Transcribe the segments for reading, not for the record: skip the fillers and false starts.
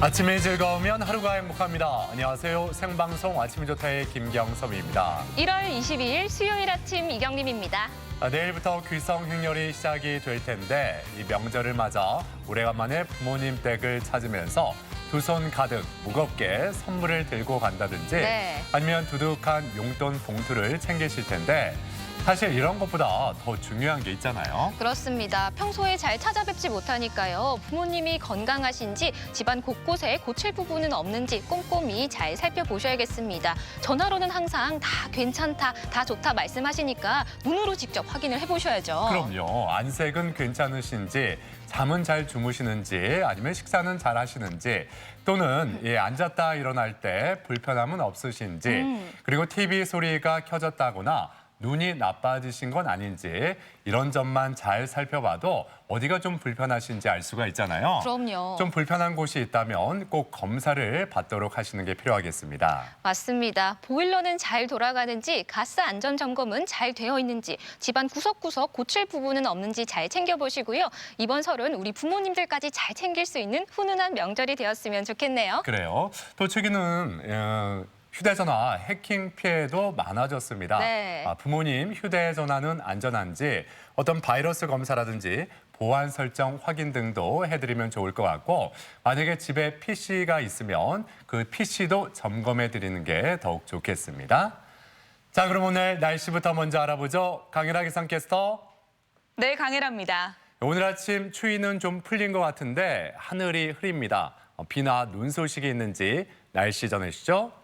아침이 즐거우면 하루가 행복합니다. 안녕하세요. 생방송 아침이 좋다의 김경섭입니다. 1월 22일 수요일 아침 이경림입니다. 내일부터 귀성 행렬이 시작이 될 텐데 이 명절을 맞아 오래간만에 부모님 댁을 찾으면서 두 손 가득 무겁게 선물을 들고 간다든지 아니면 두둑한 용돈 봉투를 챙기실 텐데 사실 이런 것보다 더 중요한 게 있잖아요. 그렇습니다. 평소에 잘 찾아뵙지 못하니까요. 부모님이 건강하신지 집안 곳곳에 고칠 부분은 없는지 꼼꼼히 잘 살펴보셔야겠습니다. 전화로는 항상 다 괜찮다, 다 좋다 말씀하시니까 눈으로 직접 확인을 해보셔야죠. 그럼요. 안색은 괜찮으신지, 잠은 잘 주무시는지, 아니면 식사는 잘 하시는지, 또는 앉았다 일어날 때 불편함은 없으신지, 그리고 TV 소리가 켜졌다거나 눈이 나빠지신 건 아닌지 이런 점만 잘 살펴봐도 어디가 좀 불편하신지 알 수가 있잖아요. 그럼요. 좀 불편한 곳이 있다면 꼭 검사를 받도록 하시는 게 필요하겠습니다. 맞습니다. 보일러는 잘 돌아가는지, 가스 안전 점검은 잘 되어 있는지, 집안 구석구석 고칠 부분은 없는지 잘 챙겨보시고요. 이번 설은 우리 부모님들까지 잘 챙길 수 있는 훈훈한 명절이 되었으면 좋겠네요. 그래요. 또 최근은 휴대전화 해킹 피해도 많아졌습니다. 부모님 휴대전화는 안전한지 어떤 바이러스 검사라든지 보안 설정 확인 등도 해드리면 좋을 것 같고 만약에 집에 PC가 있으면 그 PC도 점검해 드리는 게 더욱 좋겠습니다. 자, 그럼 오늘 날씨부터 먼저 알아보죠. 강일하 기상캐스터. 네, 강일하입니다. 오늘 아침 추위는 좀 풀린 것 같은데 하늘이 흐립니다. 비나 눈 소식이 있는지 날씨 전해주시죠.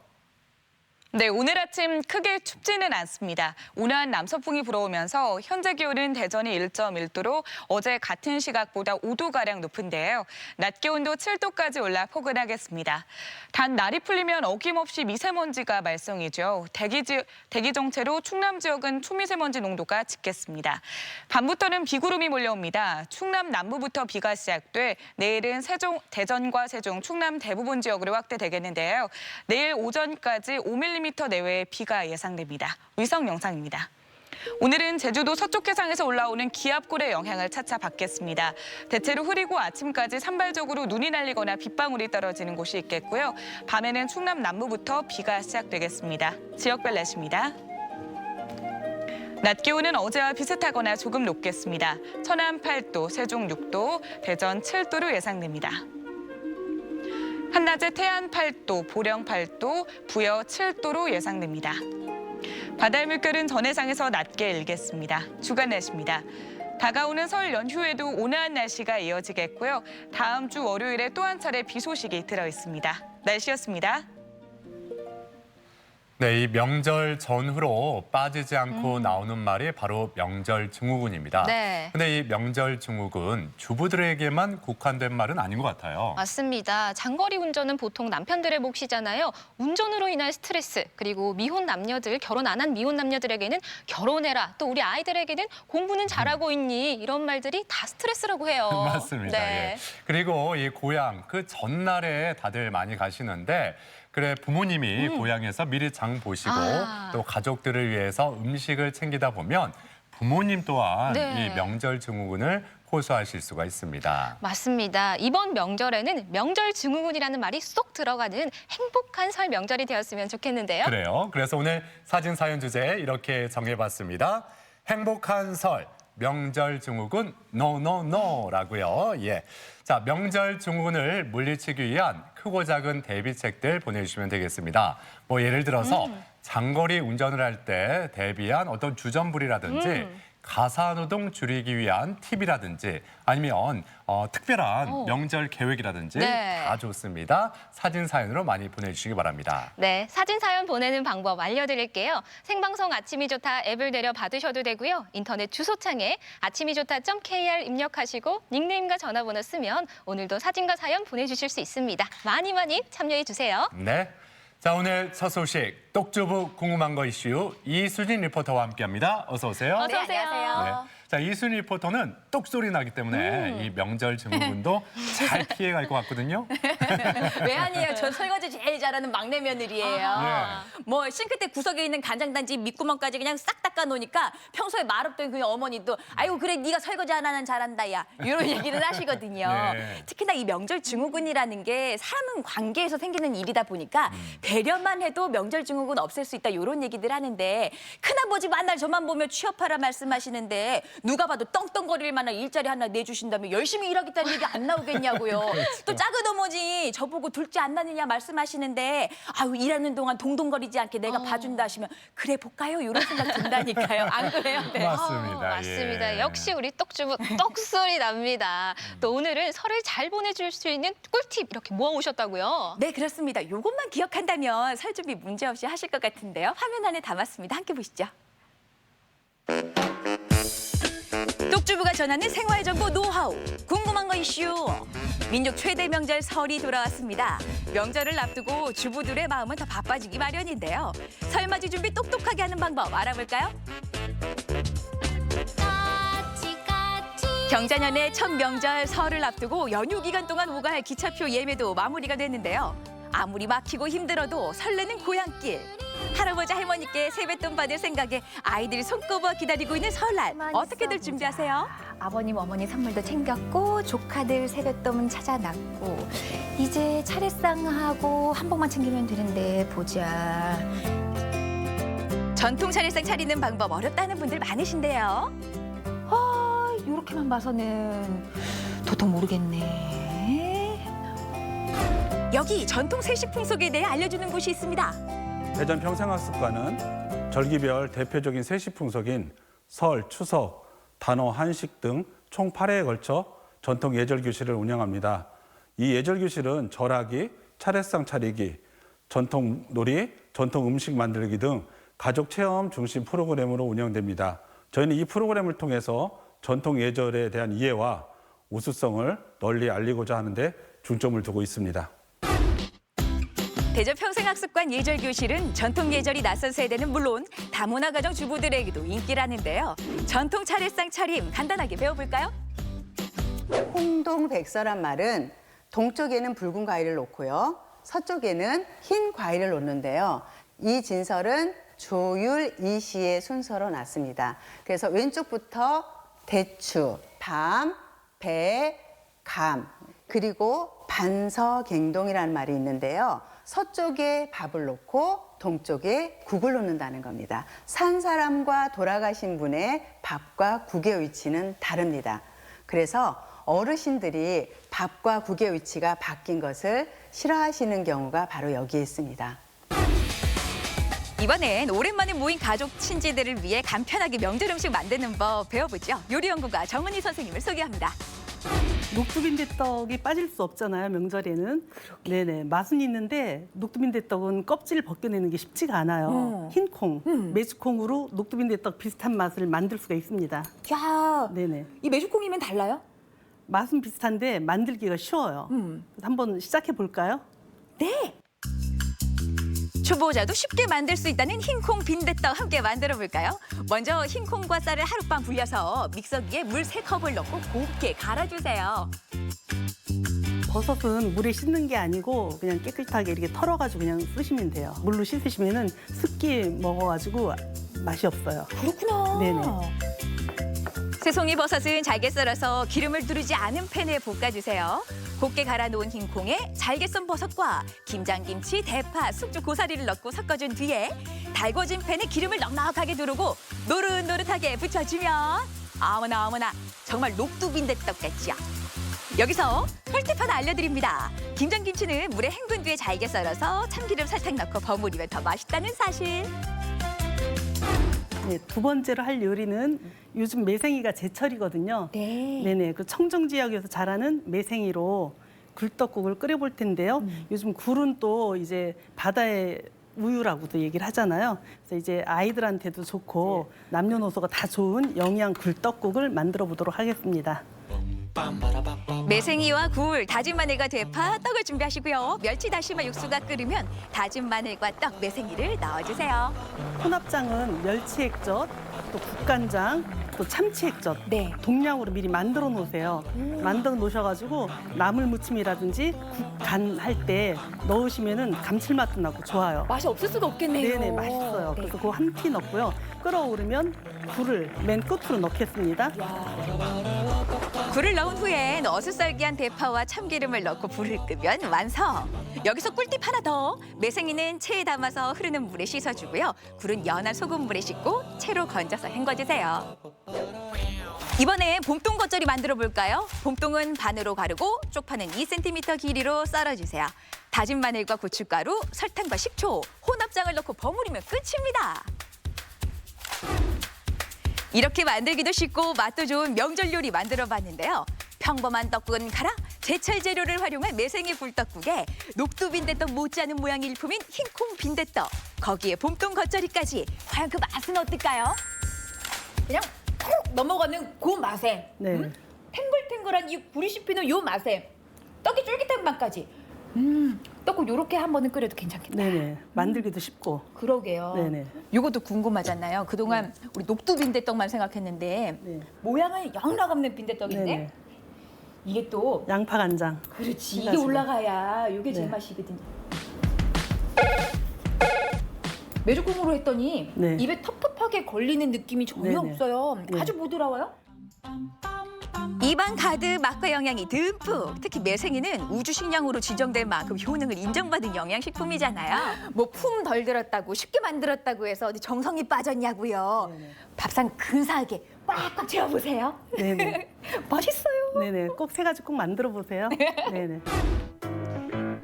네, 오늘 아침 크게 춥지는 않습니다. 온화한 남서풍이 불어오면서 현재 기온은 대전이 1.1도로 어제 같은 시각보다 5도가량 높은데요. 낮 기온도 7도까지 올라 포근하겠습니다. 단 날이 풀리면 어김없이 미세먼지가 발생이죠. 대기 정체로 충남 지역은 초미세먼지 농도가 짙겠습니다. 밤부터는 비구름이 몰려옵니다. 충남 남부부터 비가 시작돼 내일은 대전과 세종, 충남 대부분 지역으로 확대되겠는데요. 내일 오전까지 5mm 내외의 비가 예상됩니다. 위성 영상입니다. 오늘은 제주도 서쪽 해상에서 올라오는 기압골의 영향을 차차 받겠습니다. 대체로 흐리고 아침까지 산발적으로 눈이 날리거나 빗방울이 떨어지는 곳이 있겠고요. 밤에는 충남 남부부터 비가 시작되겠습니다. 지역별 날씨입니다. 낮 기온은 어제와 비슷하거나 조금 높겠습니다. 천안 8도, 세종 6도, 대전 7도로 예상됩니다. 한낮에 태안 8도, 보령 8도, 부여 7도로 예상됩니다. 바다의 물결은 전해상에서 낮게 일겠습니다. 주간 날씨입니다. 다가오는 설 연휴에도 온화한 날씨가 이어지겠고요. 다음 주 월요일에 또 한 차례 비 소식이 들어있습니다. 날씨였습니다. 네, 이 명절 전후로 빠지지 않고 나오는 말이 바로 명절 증후군입니다. 근데 이 명절 증후군 주부들에게만 국한된 말은 아닌 것 같아요. 맞습니다. 장거리 운전은 보통 남편들의 몫이잖아요. 운전으로 인한 스트레스, 그리고 미혼 남녀들, 결혼 안 한 미혼 남녀들에게는 결혼해라, 또 우리 아이들에게는 공부는 잘하고 있니, 이런 말들이 다 스트레스라고 해요. 맞습니다. 예. 그리고 이 고향, 그 전날에 다들 많이 가시는데 그래 부모님이 고향에서 미리 장 보시고 또 가족들을 위해서 음식을 챙기다 보면 부모님 또한 이 명절 증후군을 호소하실 수가 있습니다. 맞습니다. 이번 명절에는 명절 증후군이라는 말이 쏙 들어가는 행복한 설 명절이 되었으면 좋겠는데요. 그래요. 그래서 오늘 사진 사연 주제 이렇게 정해봤습니다. 행복한 설. 명절 증후군 노노노라고요. 예. 자, 명절 증후군을 물리치기 위한 크고 작은 대비책들 보내주시면 되겠습니다. 뭐 예를 들어서 장거리 운전을 할 때 대비한 어떤 주전부리라든지 가사노동 줄이기 위한 팁이라든지 아니면 특별한 명절 계획이라든지 다 좋습니다. 사진 사연으로 많이 보내주시기 바랍니다. 네, 사진 사연 보내는 방법 알려드릴게요. 생방송 아침이 좋다 앱을 내려 받으셔도 되고요. 인터넷 주소창에 아침이좋다.kr 입력하시고 닉네임과 전화번호 쓰면 오늘도 사진과 사연 보내주실 수 있습니다. 많이 많이 참여해 주세요. 네. 자, 오늘 첫 소식 똑주부 궁금한 거 이슈 이수진 리포터와 함께합니다. 어서 오세요. 어서 오세요. 네. 자, 이수진 리포터는 똑소리 나기 때문에 이 명절 증후군도 잘 피해갈 것 같거든요. 왜 아니에요? 저 설거지 제일 잘하는 막내 며느리예요. 뭐 싱크대 구석에 있는 간장단지 밑구멍까지 그냥 싹 닦아 놓으니까 평소에 말없던 그 어머니도 아이고 그래 네가 설거지 하나는 잘한다 야 이런 얘기를 하시거든요. 네. 특히나 이 명절 증후군이라는 게 사람 관계에서 생기는 일이다 보니까 배려만 해도 명절 증후군 없앨 수 있다 이런 얘기들 하는데 큰아버지 만날 저만 보면 취업하라 말씀하시는데 누가 봐도 떵떵거릴 만한 일자리 하나 내주신다면 열심히 일하겠다는 얘기 안 나오겠냐고요. 또 작은 어머니 저보고 둘째 안 낳느냐 말씀하시는데 아유 일하는 동안 동동거리지 않게 내가 봐준다 하시면 그래 볼까요? 이런 생각 든다니까요. 안 그래요? 네. 맞습니다. 맞습니다. 예. 역시 우리 떡주부 떡소리 납니다. 또 오늘은 설을 잘 보내줄 수 있는 꿀팁 이렇게 모아오셨다고요? 네, 그렇습니다. 이것만 기억한다면 설 준비 문제없이 하실 것 같은데요. 화면 안에 담았습니다. 함께 보시죠. 똑주부가 전하는 생활정보 노하우, 궁금한 거 이슈. 민족 최대 명절 설이 돌아왔습니다. 명절을 앞두고 주부들의 마음은 더 바빠지기 마련인데요. 설맞이 준비 똑똑하게 하는 방법 알아볼까요? 경자년의 첫 명절 설을 앞두고 연휴 기간 동안 오갈 기차표 예매도 마무리가 됐는데요. 아무리 막히고 힘들어도 설레는 고향길. 할아버지 할머니께 세뱃돈 받을 생각에 아이들이 손꼽아 기다리고 있는 설날. 어떻게들 준비하세요? 아버님, 어머니 선물도 챙겼고 조카들 세뱃돈 찾아놨고 이제 차례상하고 한복만 챙기면 되는데 보자. 전통 차례상 차리는 방법 어렵다는 분들 많으신데요. 이렇게만 봐서는 도통 모르겠네. 여기 전통 세식 풍속에 대해 알려주는 곳이 있습니다. 대전 평생학습관은 절기별 대표적인 세시 풍속인 설, 추석, 단오, 한식 등 총 8회에 걸쳐 전통 예절 교실을 운영합니다. 이 예절 교실은 절하기, 차례상 차리기, 전통 놀이, 전통 음식 만들기 등 가족 체험 중심 프로그램으로 운영됩니다. 저희는 이 프로그램을 통해서 전통 예절에 대한 이해와 우수성을 널리 알리고자 하는데 중점을 두고 있습니다. 대전 평생학습관 예절교실은 전통 예절이 낯선 세대는 물론 다문화 가정 주부들에게도 인기라는데요. 전통 차례상 차림 간단하게 배워볼까요? 홍동백서란 말은 동쪽에는 붉은 과일을 놓고요. 서쪽에는 흰 과일을 놓는데요. 이 진설은 조율 이시의 순서로 났습니다. 그래서 왼쪽부터 대추, 밤, 배, 감, 그리고 반서갱동이라는 말이 있는데요. 서쪽에 밥을 놓고 동쪽에 국을 놓는다는 겁니다. 산 사람과 돌아가신 분의 밥과 국의 위치는 다릅니다. 그래서 어르신들이 밥과 국의 위치가 바뀐 것을 싫어하시는 경우가 바로 여기에 있습니다. 이번엔 오랜만에 모인 가족 친지들을 위해 간편하게 명절 음식 만드는 법 배워보죠. 요리연구가 정은희 선생님을 소개합니다. 녹두빈대떡이 빠질 수 없잖아요, 명절에는. 네네, 맛은 있는데 녹두빈대떡은 껍질을 벗겨내는 게 쉽지가 않아요. 흰콩, 메주콩으로 녹두빈대떡 비슷한 맛을 만들 수가 있습니다. 야, 네네. 이 메주콩이면 달라요? 맛은 비슷한데 만들기가 쉬워요. 한번 시작해 볼까요? 네. 초보자도 쉽게 만들 수 있다는 흰콩 빈대떡 함께 만들어 볼까요? 먼저 흰콩과 쌀을 하룻밤 불려서 믹서기에 물 3컵을 넣고 곱게 갈아주세요. 버섯은 물에 씻는 게 아니고 그냥 깨끗하게 이렇게 털어가지고 그냥 쓰시면 돼요. 물로 씻으시면은 습기 먹어가지고 맛이 없어요. 그렇구나. 네네. 새송이 버섯은 잘게 썰어서 기름을 두르지 않은 팬에 볶아주세요. 곱게 갈아놓은 흰콩에 잘게 썬 버섯과 김장김치, 대파, 숙주, 고사리를 넣고 섞어준 뒤에 달궈진 팬에 기름을 넉넉하게 두르고 노릇노릇하게 부쳐주면 어머나 정말 녹두빈대떡 같지요. 여기서 꿀팁 하나 알려드립니다. 김장김치는 물에 헹군 뒤에 잘게 썰어서 참기름 살짝 넣고 버무리면 더 맛있다는 사실. 네, 두 번째로 할 요리는 요즘 매생이가 제철이거든요. 네. 네네. 그 청정 지역에서 자라는 매생이로 굴떡국을 끓여볼 텐데요. 요즘 굴은 또 이제 바다의 우유라고도 얘기를 하잖아요. 그래서 이제 아이들한테도 좋고 남녀노소가 다 좋은 영양 굴떡국을 만들어 보도록 하겠습니다. 매생이와 굴, 다진 마늘과 대파, 떡을 준비하시고요. 멸치 다시마 육수가 끓으면 다진 마늘과 떡, 매생이를 넣어주세요. 혼합장은 멸치 액젓, 또 국간장, 또 참치 액젓 네. 동량으로 미리 만들어 놓으세요. 만들어 놓으셔가지고 나물 무침이라든지 간 할 때 넣으시면은 감칠맛도 나고 좋아요. 맛이 없을 수가 없겠네요. 네네, 맛있어요. 네. 그래서 그거 한 티 넣고요. 끓어오르면 굴을 맨 끝으로 넣겠습니다. 굴을 넣은 후엔 어슷썰기한 대파와 참기름을 넣고 불을 끄면 완성. 여기서 꿀팁 하나 더. 매생이는 체에 담아서 흐르는 물에 씻어주고요. 굴은 연한 소금물에 씻고 채로 건져서 헹궈주세요. 이번엔 봄동 겉절이 만들어 볼까요? 봄동은 반으로 가르고 쪽파는 2cm 길이로 썰어주세요. 다진 마늘과 고춧가루, 설탕과 식초, 혼합장을 넣고 버무리면 끝입니다. 이렇게 만들기도 쉽고 맛도 좋은 명절 요리 만들어 봤는데요. 평범한 떡국은 가라 제철 재료를 활용한 매생이 굴떡국에 녹두 빈대떡 못지않은 모양의 일품인 흰콩 빈대떡, 거기에 봄동 겉절이까지. 과연 그 맛은 어떨까요? 그냥 푹 넘어가는 그 맛에 네. 탱글탱글한 이 굴이 씹히는 요 맛에 떡이 쫄깃한 맛까지. 떡국 요렇게 한 번은 끓여도 괜찮겠다. 네네. 만들기도 쉽고. 그러게요. 네네. 요것도 궁금하잖아요. 그동안 우리 녹두 빈대떡만 생각했는데 네. 모양은 영락없는 빈대떡인데 네네. 이게 또 양파 간장. 그렇지 이게 해가지고. 올라가야 요게 네. 제맛이거든요. 메주국으로 했더니 네. 입에 텁텁하게 걸리는 느낌이 전혀 네네. 없어요. 네. 아주 부드러워요. 입안 가득 맛과 영양이 듬뿍. 특히 매생이는 우주식량으로 지정될 만큼 효능을 인정받은 영양식품이잖아요. 뭐 품 덜 들었다고 쉽게 만들었다고 해서 어디 정성이 빠졌냐고요. 밥상 근사하게 꽉꽉 채워보세요. 네네. 맛있어요. 네네. 꼭 세 가지 꼭 만들어 보세요. 네네.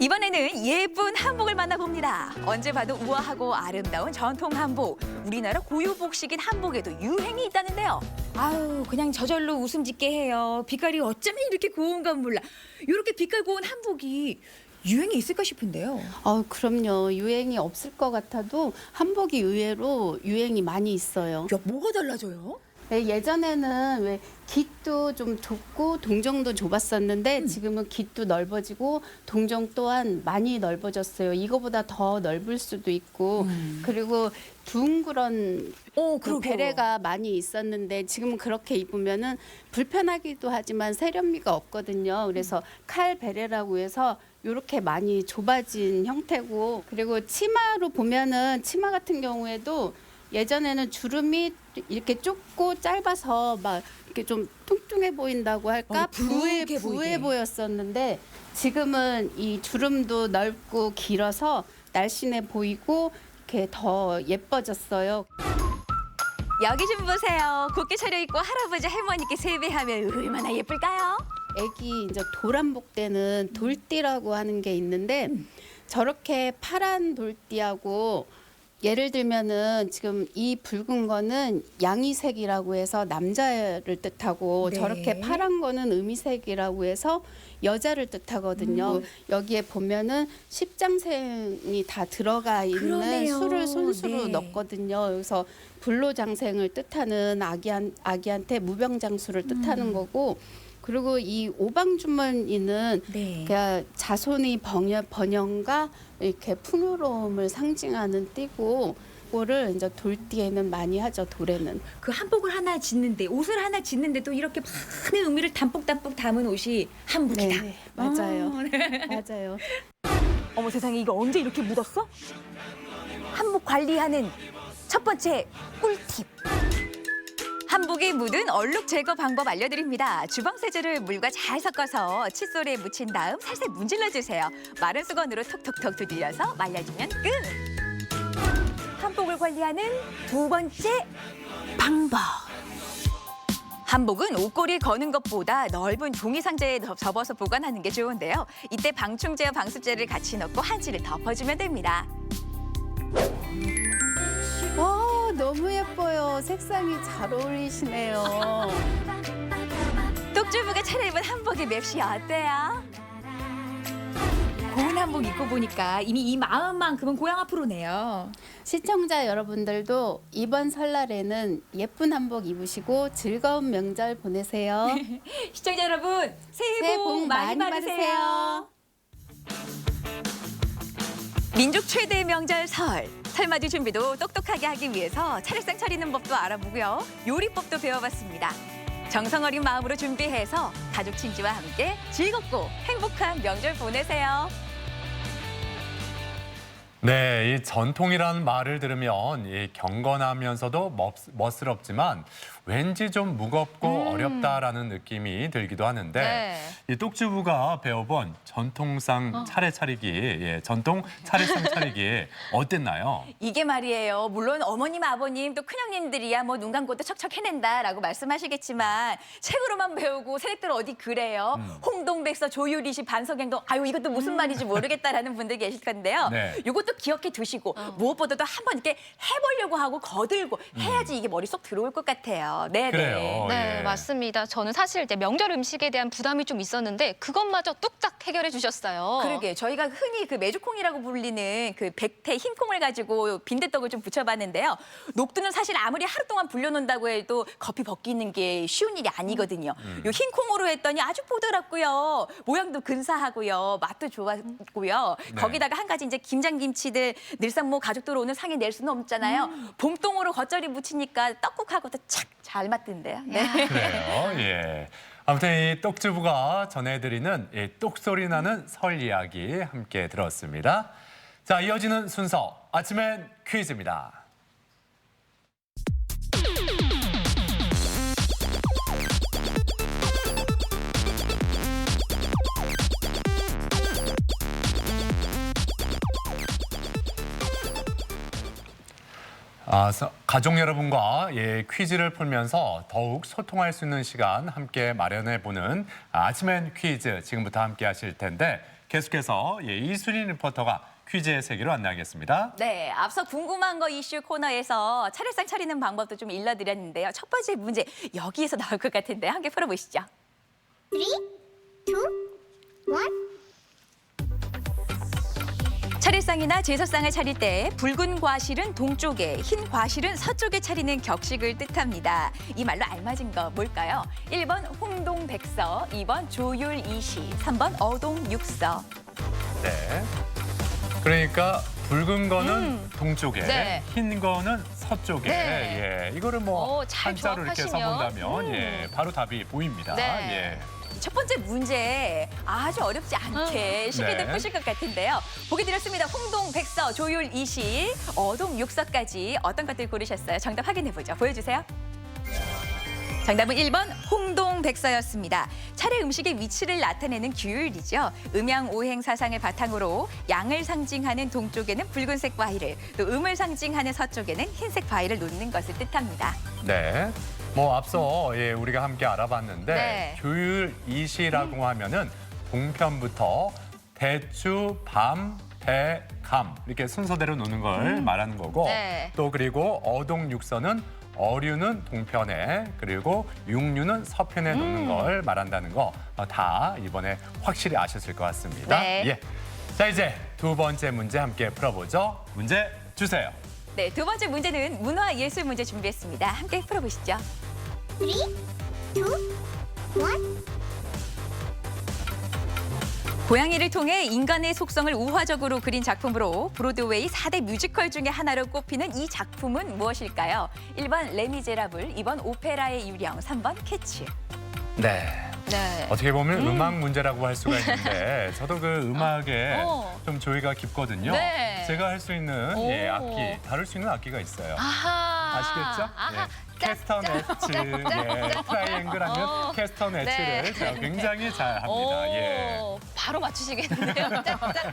이번에는 예쁜 한복을 만나봅니다. 언제 봐도 우아하고 아름다운 전통 한복. 우리나라 고유 복식인 한복에도 유행이 있다는데요. 아유 그냥 저절로 웃음 짓게 해요. 빛깔이 어쩌면 이렇게 고운가 몰라. 이렇게 빛깔 고운 한복이 유행이 있을까 싶은데요. 그럼요. 유행이 없을 것 같아도 한복이 의외로 유행이 많이 있어요. 야 뭐가 달라져요? 네, 예전에는 왜 깃도 좀 좁고 동정도 좁았었는데 지금은 깃도 넓어지고 동정 또한 많이 넓어졌어요. 이거보다 더 넓을 수도 있고 그리고 둥그런 그 그러게요. 베레가 많이 있었는데 지금은 그렇게 입으면은 불편하기도 하지만 세련미가 없거든요. 그래서 칼 베레라고 해서 이렇게 많이 좁아진 형태고 그리고 치마로 보면은 치마 같은 경우에도 예전에는 주름이 이렇게 좁고 짧아서 막 이렇게 좀 뚱뚱해 보인다고 할까 부해 보이게. 보였었는데 지금은 이 주름도 넓고 길어서 날씬해 보이고 이렇게 더 예뻐졌어요. 여기 좀 보세요. 곱게 차려입고 할아버지 할머니께 세배하면 얼마나 예쁠까요? 애기 이제 도란복 때는 돌띠라고 하는 게 있는데 저렇게 파란 돌띠하고 예를 들면은 지금 이 붉은 거는 양이색이라고 해서 남자를 뜻하고 네. 저렇게 파란 거는 음이색이라고 해서 여자를 뜻하거든요. 여기에 보면은 십장생이 다 들어가 있는 그러네요. 수를 손수로 네. 넣거든요. 그래서 불로장생을 뜻하는 아기한테 무병장수를 뜻하는 거고 그리고 이 오방주머니는 네. 그러니까 자손의 번영과 이렇게 풍요로움을 상징하는 띠고 그거를 이제 돌띠에는 많이 하죠. 돌에는. 그 한복을 하나 짓는데 옷을 하나 짓는데도 이렇게 많은 의미를 담뿍담뿍 담은 옷이 한복이다. 네, 맞아요. 맞아요. 어머 세상에 이거 언제 이렇게 묻었어? 한복 관리하는 첫 번째 꿀팁. 한복에 묻은 얼룩 제거 방법 알려드립니다. 주방 세제를 물과 잘 섞어서 칫솔에 묻힌 다음 살살 문질러 주세요. 마른 수건으로 톡톡톡 두들려서 말려주면 끝. 한복을 관리하는 두 번째 방법. 한복은 옷걸이 거는 것보다 넓은 종이 상자에 접어서 보관하는 게 좋은데요. 이때 방충제와 방습제를 같이 넣고 한지를 덮어주면 됩니다. 와, 너무 예뻐요. 색상이 잘 어울리시네요. 똑줄복에 차려입은 한복의 맵시 어때요? 고운 한복 입고 보니까 이미 이 마음만큼은 고향 앞으로네요. 시청자 여러분들도 이번 설날에는 예쁜 한복 입으시고 즐거운 명절 보내세요. 시청자 여러분 새해 복 많이 받으세요. 민족 최대의 명절 설. 설맞이 준비도 똑똑하게 하기 위해서 차례상 차리는 법도 알아보고요. 요리법도 배워봤습니다. 정성 어린 마음으로 준비해서 가족 친지와 함께 즐겁고 행복한 명절 보내세요. 네, 이 전통이라는 말을 들으면 이 경건하면서도 멋스럽지만 왠지 좀 무겁고 어렵다라는 느낌이 들기도 하는데 네. 이 똑주부가 배워본 전통상 차례 차리기, 예, 전통 차례상 차리기 어땠나요? 이게 말이에요. 물론 어머님, 아버님, 또 큰형님들이야 뭐 눈 감고도 척척 해낸다라고 말씀하시겠지만 책으로만 배우고 새댁들 어디 그래요? 홍동백서, 조유리시, 반석행동 아유 이것도 무슨 말인지 모르겠다라는 분들 계실 건데요. 네. 이것도 기억해 두시고 무엇보다도 한번 이렇게 해보려고 하고 거들고 해야지 이게 머릿속 들어올 것 같아요. 네, 그래요. 네, 예. 맞습니다. 저는 사실 이제 명절 음식에 대한 부담이 좀 있었는데 그것마저 뚝딱 해결해 주셨어요. 그러게 저희가 흔히 그 메주콩이라고 불리는 그 백태 흰콩을 가지고 빈대떡을 좀 부쳐봤는데요. 녹두는 사실 아무리 하루 동안 불려놓는다고 해도 겉이 벗기는 게 쉬운 일이 아니거든요. 요 흰콩으로 했더니 아주 보드랍고요. 모양도 근사하고요. 맛도 좋았고요. 네. 거기다가 한 가지 이제 김장김치들 늘상 뭐 가족들 오는 상에 낼 수는 없잖아요. 봄동으로 겉절이 무치니까 떡국하고도 착 잘 맞던데요. 네. 그래요. 예. 아무튼 이 똑주부가 전해드리는 이 똑소리 나는 설 이야기 함께 들었습니다. 자, 이어지는 순서 아침엔 퀴즈입니다. 가족 여러분과 퀴즈를 풀면서 더욱 소통할 수 있는 시간 함께 마련해보는 아침엔 퀴즈 지금부터 함께 하실 텐데 계속해서 이수린 리포터가 퀴즈의 세계로 안내하겠습니다. 네, 앞서 궁금한 거 이슈 코너에서 차례상 차리는 방법도 좀 일러드렸는데요. 첫 번째 문제 여기에서 나올 것 같은데 함께 풀어보시죠. 3, 2, 1. 차례상이나 제사상을 차릴 때 붉은 과실은 동쪽에, 흰 과실은 서쪽에 차리는 격식을 뜻합니다. 이 말로 알맞은 거 뭘까요? 1번 홍동백서, 2번 조율이시, 3번 어동육서. 네. 그러니까 붉은 거는 동쪽에, 네. 흰 거는 서쪽에. 네. 예, 이거를 뭐 오, 잘 한자로 이렇게 조합하시면. 써본다면 예, 바로 답이 보입니다. 네. 예. 첫 번째 문제 아주 어렵지 않게 쉽게 네. 푸실 것 같은데요. 보기 드렸습니다. 홍동백서, 조율이시, 어동육서까지 어떤 것들 고르셨어요? 정답 확인해보죠. 보여주세요. 정답은 1번 홍동백서였습니다. 차례 음식의 위치를 나타내는 규율이죠. 음양오행 사상을 바탕으로 양을 상징하는 동쪽에는 붉은색 과일을, 또 음을 상징하는 서쪽에는 흰색 과일을 놓는 것을 뜻합니다. 네. 뭐 앞서 우리가 함께 알아봤는데 네. 조율이시라고 하면은 동편부터 대추, 밤, 대, 감 이렇게 순서대로 노는 걸 말하는 거고 네. 또 그리고 어동육서는 어류는 동편에 그리고 육류는 서편에 놓는 걸 말한다는 거 다 이번에 확실히 아셨을 것 같습니다. 네. 예. 자 이제 두 번째 문제 함께 풀어보죠. 문제 주세요. 네, 두 번째 문제는 문화예술 문제 준비했습니다. 함께 풀어보시죠. 3, 2, 1. 고양이를 통해 인간의 속성을 우화적으로 그린 작품으로 브로드웨이 4대 뮤지컬 중에 하나로 꼽히는 이 작품은 무엇일까요? 1번 레미제라블, 2번 오페라의 유령, 3번 캐츠. 네. 네. 어떻게 보면 음악 문제라고 할 수가 있는데 저도 그 음악에 어. 좀 조예가 깊거든요. 네. 제가 할 수 있는 오. 악기, 다룰 수 있는 악기가 있어요. 아하. 아시겠죠? 아하. 캐스터네츠, 트라이앵글 하면 캐스터네츠를 네. 제가 굉장히 잘 합니다. 예. 바로 맞추시겠는데요.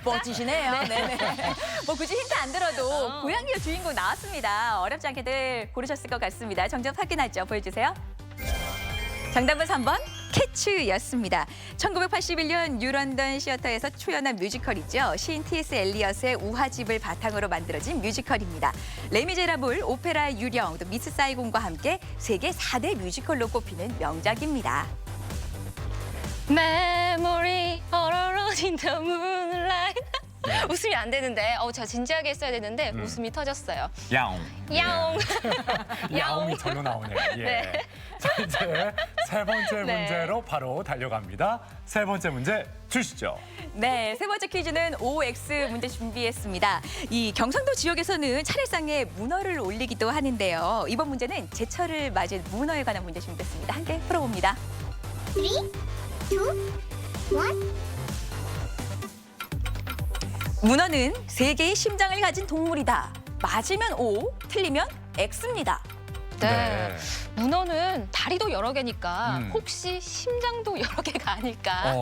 멋지시네요. 네네. 뭐 굳이 힌트 안 들어도 고양이가 주인공 나왔습니다. 어렵지 않게들 고르셨을 것 같습니다. 정답 확인하죠. 보여주세요. 정답은 3번 캐츠였습니다. 1981년 뉴런던 시어터에서 초연한 뮤지컬이죠. 시인 T.S. 엘리엇의 우화집을 바탕으로 만들어진 뮤지컬입니다. 레미제라블, 오페라 유령, 또 미스 사이공과 함께 세계 4대 뮤지컬로 꼽히는 명작입니다. Memory all alone in the moonlight. 웃음이 안 되는데, 제가 진지하게 했어야 되는데 웃음이 터졌어요. 야옹. 야옹. 야옹이 절로 나오네요. 예. 네. 자, 이제 세 번째 네. 문제로 바로 달려갑니다. 세 번째 문제 주시죠. 네, 세 번째 퀴즈는 OX 문제 준비했습니다. 이 경상도 지역에서는 차례상에 문어를 올리기도 하는데요. 이번 문제는 제철을 맞은 문어에 관한 문제 준비했습니다. 함께 풀어봅니다. 3, 2, 1. 문어는 세 개의 심장을 가진 동물이다. 맞으면 O, 틀리면 X입니다. 네. 문어는 다리도 여러 개니까 음. 혹시 심장도 여러 개가 아닐까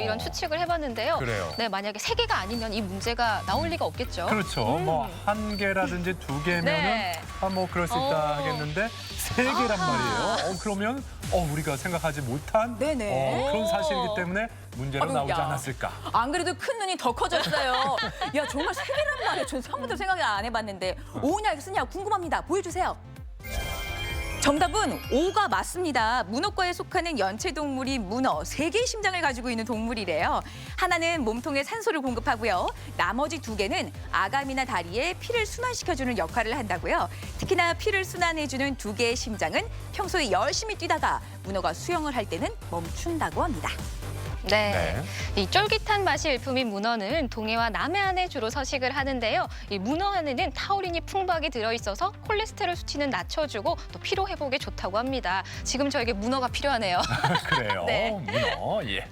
이런 추측을 해봤는데요. 그래요. 네, 만약에 세 개가 아니면 이 문제가 나올 리가 없겠죠. 그렇죠. 뭐 한 개라든지 두 개면은 네. 뭐 그럴 수 있다 하겠는데 세 개란 말이에요. 그러면 우리가 생각하지 못한 네네. 그런 사실이기 때문에 문제로 나오지 아유야. 않았을까. 안 그래도 큰 눈이 더 커졌어요. 야, 정말 세 개란 말이에요. 전 처음부터 생각을 안 해봤는데 O냐 X냐 궁금합니다. 보여주세요. 정답은 O가 맞습니다. 문어과에 속하는 연체동물인 문어, 세 개의 심장을 가지고 있는 동물이래요. 하나는 몸통에 산소를 공급하고요. 나머지 두 개는 아감이나 다리에 피를 순환시켜주는 역할을 한다고요. 특히나 피를 순환해주는 두 개의 심장은 평소에 열심히 뛰다가 문어가 수영을 할 때는 멈춘다고 합니다. 네. 이 쫄깃한 맛이 일품인 문어는 동해와 남해안에 주로 서식을 하는데요. 이 문어 안에는 타우린이 풍부하게 들어있어서 콜레스테롤 수치는 낮춰주고 또 피로 회복에 좋다고 합니다. 지금 저에게 문어가 필요하네요. 그래요. 네. 문어. 예.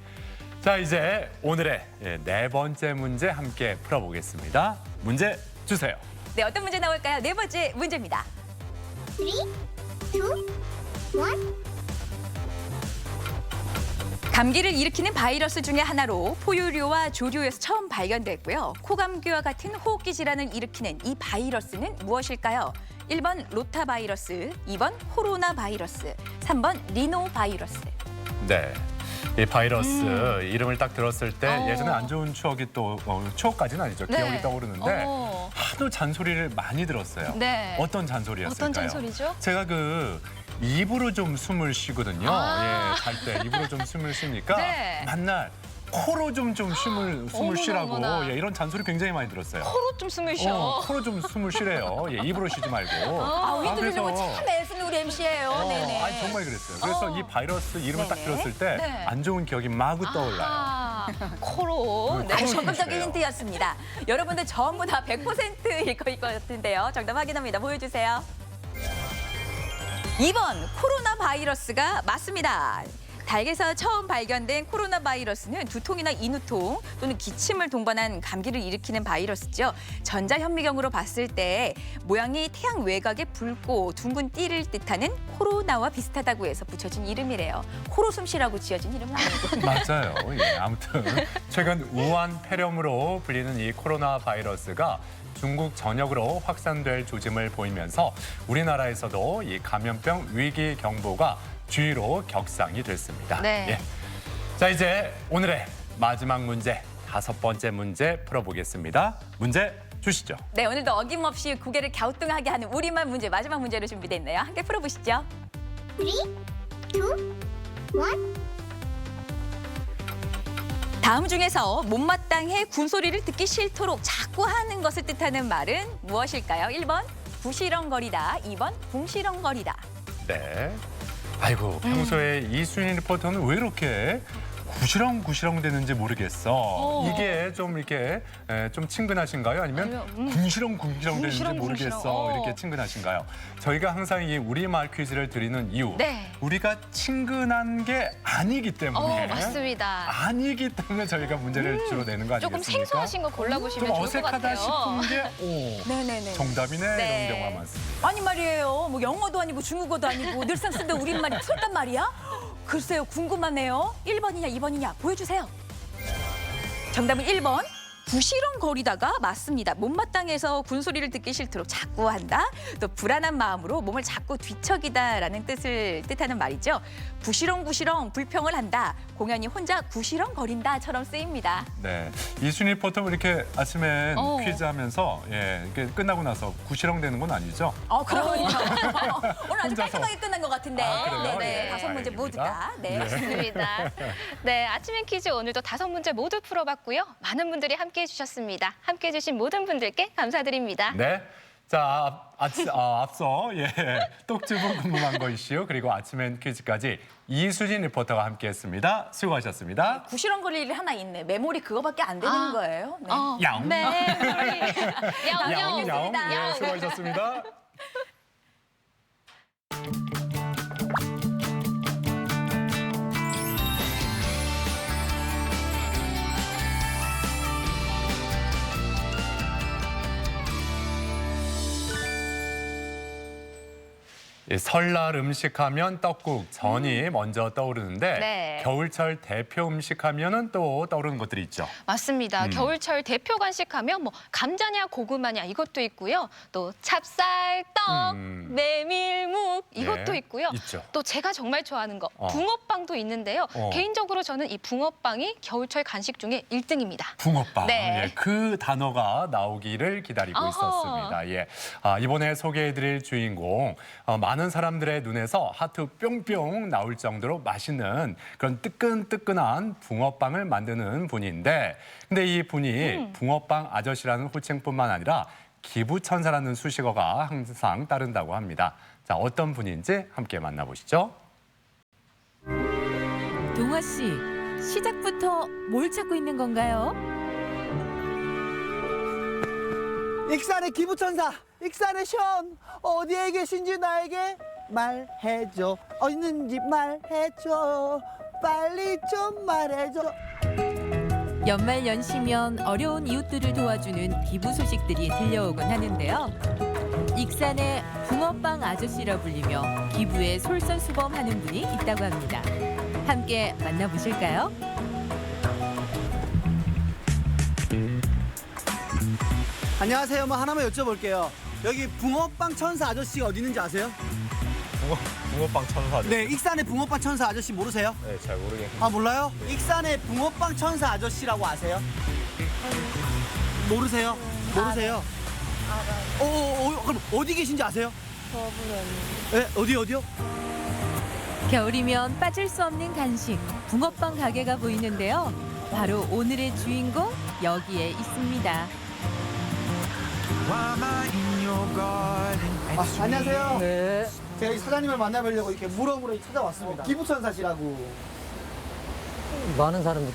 자, 이제 오늘의 네 번째 문제 함께 풀어보겠습니다. 문제 주세요. 네, 어떤 문제 나올까요? 네 번째 문제입니다. 3, 2, 1. 감기를 일으키는 바이러스 중에 하나로 포유류와 조류에서 처음 발견됐고요. 코감기와 같은 호흡기 질환을 일으키는 이 바이러스는 무엇일까요? 1번 로타 바이러스, 2번 코로나 바이러스, 3번 리노 바이러스. 네. 이 바이러스 이름을 딱 들었을 때 예전에 안 좋은 추억이 또 추억까지는 아니죠. 네. 기억이 떠오르는데 어. 하도 잔소리를 많이 들었어요. 네. 어떤 잔소리였을까요? 어떤 잔소리죠? 제가 입으로 좀 숨을 쉬거든요. 아. 예, 갈 때 입으로 좀 숨을 쉬니까 네. 맨날 코로 좀 숨을 어머나, 쉬라고 어머나. 예, 이런 잔소리 굉장히 많이 들었어요. 코로 좀 숨을 쉬어. 코로 좀 숨을 쉬래요. 예, 입으로 쉬지 말고. 아, 휘두르는 거 그래서- 참 애쓰는 우리 MC예요. 네네. 아니, 정말 그랬어요. 그래서 이 바이러스 이름을 딱 네네. 들었을 때 안 네. 좋은 기억이 마구 떠올라요. 아, 코로. 네. 아주 코로 적극적인 숨쉬래요. 힌트였습니다. 여러분들 전부 다 100%일 것 같은데요. 정답 확인합니다. 보여주세요. 2번 코로나 바이러스가 맞습니다. 닭에서 처음 발견된 코로나 바이러스는 두통이나 인후통 또는 기침을 동반한 감기를 일으키는 바이러스죠. 전자현미경으로 봤을 때 모양이 태양 외곽의 붉고 둥근 띠를 뜻하는 코로나와 비슷하다고 해서 붙여진 이름이래요. 코로 숨쉬라고 지어진 이름은 아니고. 맞아요. 예, 아무튼 최근 우한 폐렴으로 불리는 이 코로나 바이러스가 중국 전역으로 확산될 조짐을 보이면서 우리나라에서도 이 감염병 위기 경보가 주의로 격상이 됐습니다. 네. 예. 자, 이제 오늘의 마지막 문제, 5번째 문제 풀어보겠습니다. 문제 주시죠. 네, 오늘도 어김없이 고개를 갸우뚱하게 하는 우리말 문제 마지막 문제로 준비됐네요. 함께 풀어보시죠. 3, 2, 1. 다음 중에서 못마땅해 군소리를 듣기 싫도록 자꾸 하는 것을 뜻하는 말은 무엇일까요? 1번 부시렁거리다, 2번 궁시렁거리다. 네. 아이고, 평소에 이순희 리포터는 왜 이렇게 구시렁구시렁 되는지 모르겠어. 이게 좀 이렇게 좀 친근하신가요? 아니면 궁시렁궁시렁 되는지 궁시렁궁시렁. 모르겠어. 이렇게 친근하신가요? 저희가 항상 이 우리말 퀴즈를 드리는 이유. 네. 우리가 친근한 게 아니기 때문에. 맞습니다. 아니기 때문에 저희가 문제를 주로 내는 거 아니겠습니까? 조금 생소하신 거 골라보시면 좀 좋을 것 어색하다 같아요. 싶은 게 네네네. 정답이네 네. 이런 경우가 많습니다. 아니 말이에요. 뭐 영어도 아니고 중국어도 아니고 늘상 쓰던 우리말이 틀렸단 말이야? 글쎄요, 궁금하네요. 1번이냐 2번이냐 보여주세요. 정답은 1번. 부시렁거리다가 맞습니다. 못마땅해서 군소리를 듣기 싫도록 자꾸 한다. 또 불안한 마음으로 몸을 자꾸 뒤척이다라는 뜻을 뜻하는 말이죠. 부시렁부시렁 불평을 한다. 공연히 혼자 구시렁거린다처럼 쓰입니다. 네, 이순희 리포터 이렇게 아침에 어. 퀴즈 하면서 이렇게 끝나고 나서 구시렁 되는 건 아니죠? 그러군요. 오늘 아주 혼자서. 깔끔하게 끝난 것 같은데. 아, 그래요? 네네. 예, 5문제 모두 다행입니다. 다. 네. 맞습니다. 네, 아침엔 퀴즈 오늘도 5문제 모두 풀어봤고요. 많은 분들이 함께해 주셨습니다. 함께해 주신 모든 분들께 감사드립니다. 네, 자, 앞서 똑집은 궁금한 거 이슈 그리고 아침엔 퀴즈까지 이수진 리포터가 함께했습니다. 수고하셨습니다. 구시렁거릴 일이 하나 있네. 메모리 그거밖에 안 되는 거예요. 네. 야옹. 메모리. 야옹, 야옹. 예, 수고하셨습니다. 설날 음식하면 떡국, 전이 먼저 떠오르는데 네. 겨울철 대표 음식하면은 또 떠오르는 것들이 있죠. 맞습니다. 겨울철 대표 간식하면 뭐 감자냐 고구마냐 이것도 있고요. 또 찹쌀, 떡, 메밀묵 이것도 예, 있고요. 있죠. 또 제가 정말 좋아하는 거 붕어빵도 있는데요. 개인적으로 저는 이 붕어빵이 겨울철 간식 중에 1등입니다. 붕어빵. 네. 예, 그 단어가 나오기를 기다리고 어허. 있었습니다. 예. 이번에 소개해드릴 주인공 많은 사람들의 눈에서 하트 뿅뿅 나올 정도로 맛있는 그런 뜨끈뜨끈한 붕어빵을 만드는 분인데 근데 이 분이 붕어빵 아저씨라는 호칭뿐만 아니라 기부천사라는 수식어가 항상 따른다고 합니다. 자, 어떤 분인지 함께 만나보시죠. 동아 씨, 시작부터 뭘 찾고 있는 건가요? 익산의 기부천사, 익산의 션, 어디에 계신지 나에게 말해줘. 어디 있는지 말해줘. 빨리 좀 말해줘. 연말 연시면 어려운 이웃들을 도와주는 기부 소식들이 들려오곤 하는데요. 익산의 붕어빵 아저씨라 불리며 기부에 솔선수범하는 분이 있다고 합니다. 함께 만나보실까요? 안녕하세요. 뭐 하나만 여쭤볼게요. 여기 붕어빵 천사 아저씨가 어디 있는지 아세요? 붕어빵 천사. 네, 익산의 붕어빵 천사 아저씨 모르세요? 네, 잘 모르겠는데. 아, 몰라요? 익산의 붕어빵 천사 아저씨라고 아세요? 모르세요? 모르세요? 그럼 어디 계신지 아세요? 네, 어디요? 겨울이면 빠질 수 없는 간식, 붕어빵 가게가 보이는데요. 바로 오늘의 주인공 여기에 있습니다. 안녕하세요. 네. 제가 이 사장님을 만나뵈려고 이렇게 물어물어 찾아왔습니다. 기부천사시라고. 많은 사람들이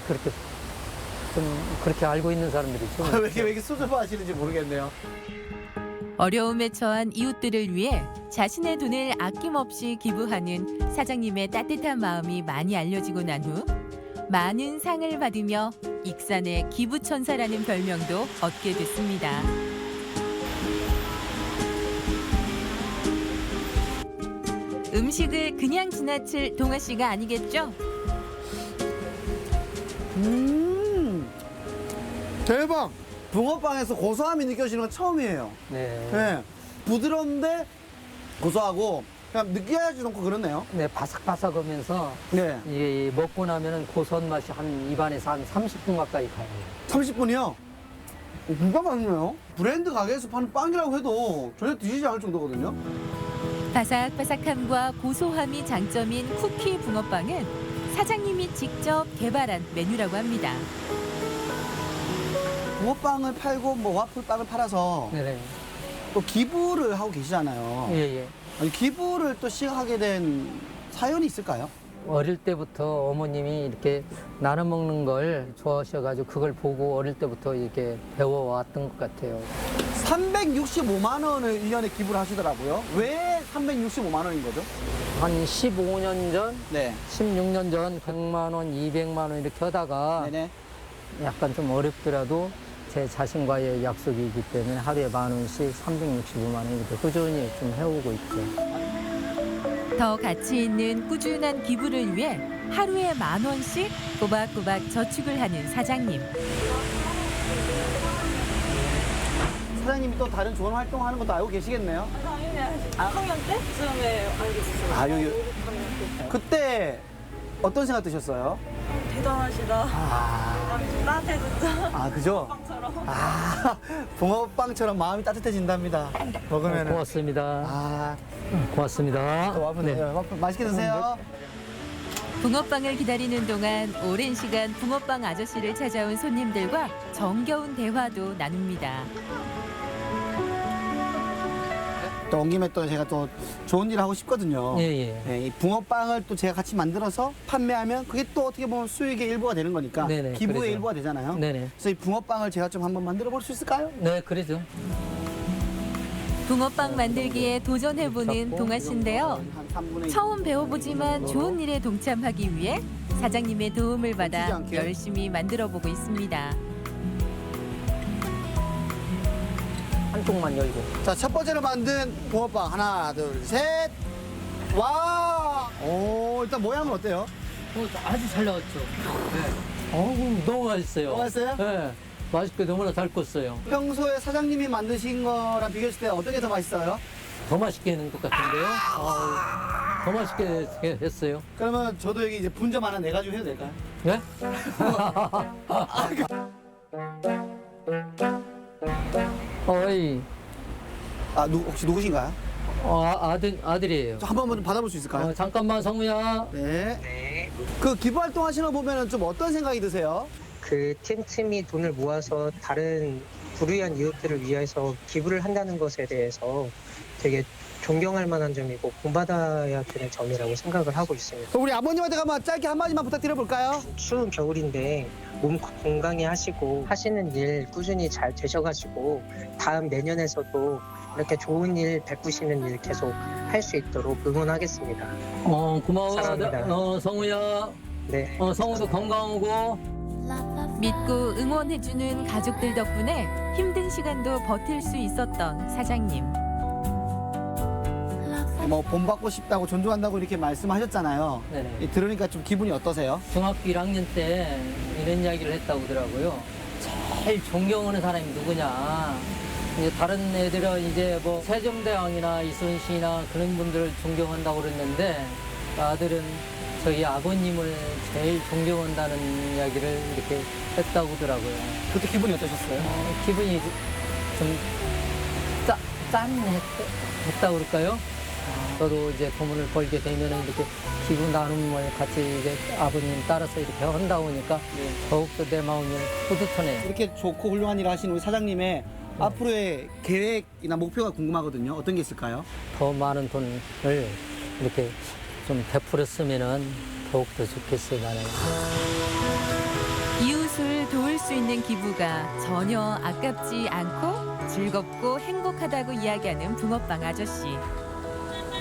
그렇게 알고 있는 사람들이 좀. 왜 이렇게 수줍어하시는지 모르겠네요. 어려움에 처한 이웃들을 위해 자신의 돈을 아낌없이 기부하는 사장님의 따뜻한 마음이 많이 알려지고 난 후 많은 상을 받으며 익산의 기부천사라는 별명도 얻게 됐습니다. 음식을 그냥 지나칠 동아 씨가 아니겠죠? 대박! 붕어빵에서 고소함이 느껴지는 건 처음이에요. 네. 네. 부드러운데 고소하고 그냥 느끼하지도 않고 그렇네요. 네, 바삭바삭하면서 네. 이게 먹고 나면은 고소한 맛이 한 입안에서 한 30분 가까이 가요. 30분이요? 진짜 맛있네요. 브랜드 가게에서 파는 빵이라고 해도 전혀 뒤지지 않을 정도거든요. 바삭바삭함과 고소함이 장점인 쿠키 붕어빵은 사장님이 직접 개발한 메뉴라고 합니다. 붕어빵을 팔고 뭐 와플빵을 팔아서 네네. 또 기부를 하고 계시잖아요. 예. 아니, 기부를 또 시작하게 된 사연이 있을까요? 어릴 때부터 어머님이 이렇게 나눠 먹는 걸 좋아하셔가지고 그걸 보고 어릴 때부터 이렇게 배워왔던 것 같아요. 365만 원을 1년에 기부를 하시더라고요. 왜 365만 원인 거죠? 한 15년 전, 네. 16년 전 100만 원, 200만 원 이렇게 하다가 네네. 약간 좀 어렵더라도 제 자신과의 약속이기 때문에 하루에 10,000원씩 365만 원 이렇게 꾸준히 좀 해오고 있죠. 더 가치 있는 꾸준한 기부를 위해 하루에 10,000원씩 꼬박꼬박 저축을 하는 사장님. 사장님이 또 다른 좋은 활동하는 것도 알고 계시겠네요? 당연히 알지. 6학년 때쯤에 알게 됐어요. 아, 여기. 그때 어떤 생각 드셨어요? 대단하시다. 나한테 진짜 아, 그죠? 빵처럼. 아, 붕어빵처럼 마음이 따뜻해진답니다. 먹으면은. 고맙습니다. 아, 고맙습니다. 또 와플, 네. 와플 맛있게 드세요. 붕어빵을 기다리는 동안 오랜 시간 붕어빵 아저씨를 찾아온 손님들과 정겨운 대화도 나눕니다. 또 온 김에 또 제가 또 좋은 일 하고 싶거든요. 예. 네, 이 붕어빵을 또 제가 같이 만들어서 판매하면 그게 또 어떻게 보면 수익의 일부가 되는 거니까 네네, 기부의 그러죠. 일부가 되잖아요. 네네. 그래서 이 붕어빵을 제가 좀 한번 만들어 볼 수 있을까요? 네, 그러죠. 붕어빵 만들기에 도전해보는 동아 씨인데요. 한 3분의 1. 처음 배워보지만 좋은 일에 동참하기 위해 사장님의 도움을 받아 놓치지 않게. 열심히 만들어보고 있습니다. 한쪽만 열고. 자, 첫 번째로 만든 붕어빵 하나, 둘, 셋. 와! 오, 일단 모양은 어때요? 아주 잘 나왔죠. 너무 맛있어요. 너무 맛있어요? 네. 맛있게 너무나 잘 껐어요. 평소에 사장님이 만드신 거랑 비교했을 때 어떤 게 더 맛있어요? 더 맛있게 하는 것 같은데요. 더 맛있게 했어요. 그러면 저도 여기 이제 분점 하나 내가지고 해도 될까요? 네? 어이, 아, 혹시 누구신가요? 아들이에요. 저 한 번만 좀 받아볼 수 있을까요? 잠깐만, 성우야. 네. 그 기부 활동 하시는 거 보면은 좀 어떤 생각이 드세요? 그 틈틈이 돈을 모아서 다른 불우이한 이웃들을 위해서 기부를 한다는 것에 대해서 되게 존경할 만한 점이고 본받아야 되는 점이라고 생각을 하고 있습니다. 그럼 우리 아버님한테 한번 짧게 한마디만 부탁드려 볼까요? 추운 겨울인데 몸 건강히 하시고 하시는 일 꾸준히 잘 되셔가지고 다음 내년에서도 이렇게 좋은 일 베푸시는 일 계속 할 수 있도록 응원하겠습니다. 고마워. 사랑합니다. 성우야. 네. 성우도 건강하고. 믿고 응원해주는 가족들 덕분에 힘든 시간도 버틸 수 있었던 사장님. 뭐 본받고 싶다고 존중한다고 이렇게 말씀하셨잖아요. 네네. 들으니까 좀 기분이 어떠세요? 중학교 1학년 때 이런 이야기를 했다고 하더라고요. 제일 존경하는 사람이 누구냐. 이제 다른 애들은 이제 뭐 세종대왕이나 이순신이나 그런 분들을 존경한다고 그랬는데 아들은 저희 아버님을 제일 존경한다는 이야기를 이렇게 했다고 하더라고요. 그때 기분이 어떠셨어요? 기분이 좀 짠했다고 그럴까요? 저도 이제 돈을 벌게 되면 이렇게 기부 나눔을 같이 이제 아버님 따라서 이렇게 한다 보니까 더욱더 내 마음이 뿌듯하네요. 이렇게 좋고 훌륭한 일을 하신 우리 사장님의 앞으로의 계획이나 목표가 궁금하거든요. 어떤 게 있을까요? 더 많은 돈을 이렇게 좀 베풀었으면은 더욱더 좋겠어요, 나는. 이웃을 도울 수 있는 기부가 전혀 아깝지 않고 즐겁고 행복하다고 이야기하는 붕어빵 아저씨.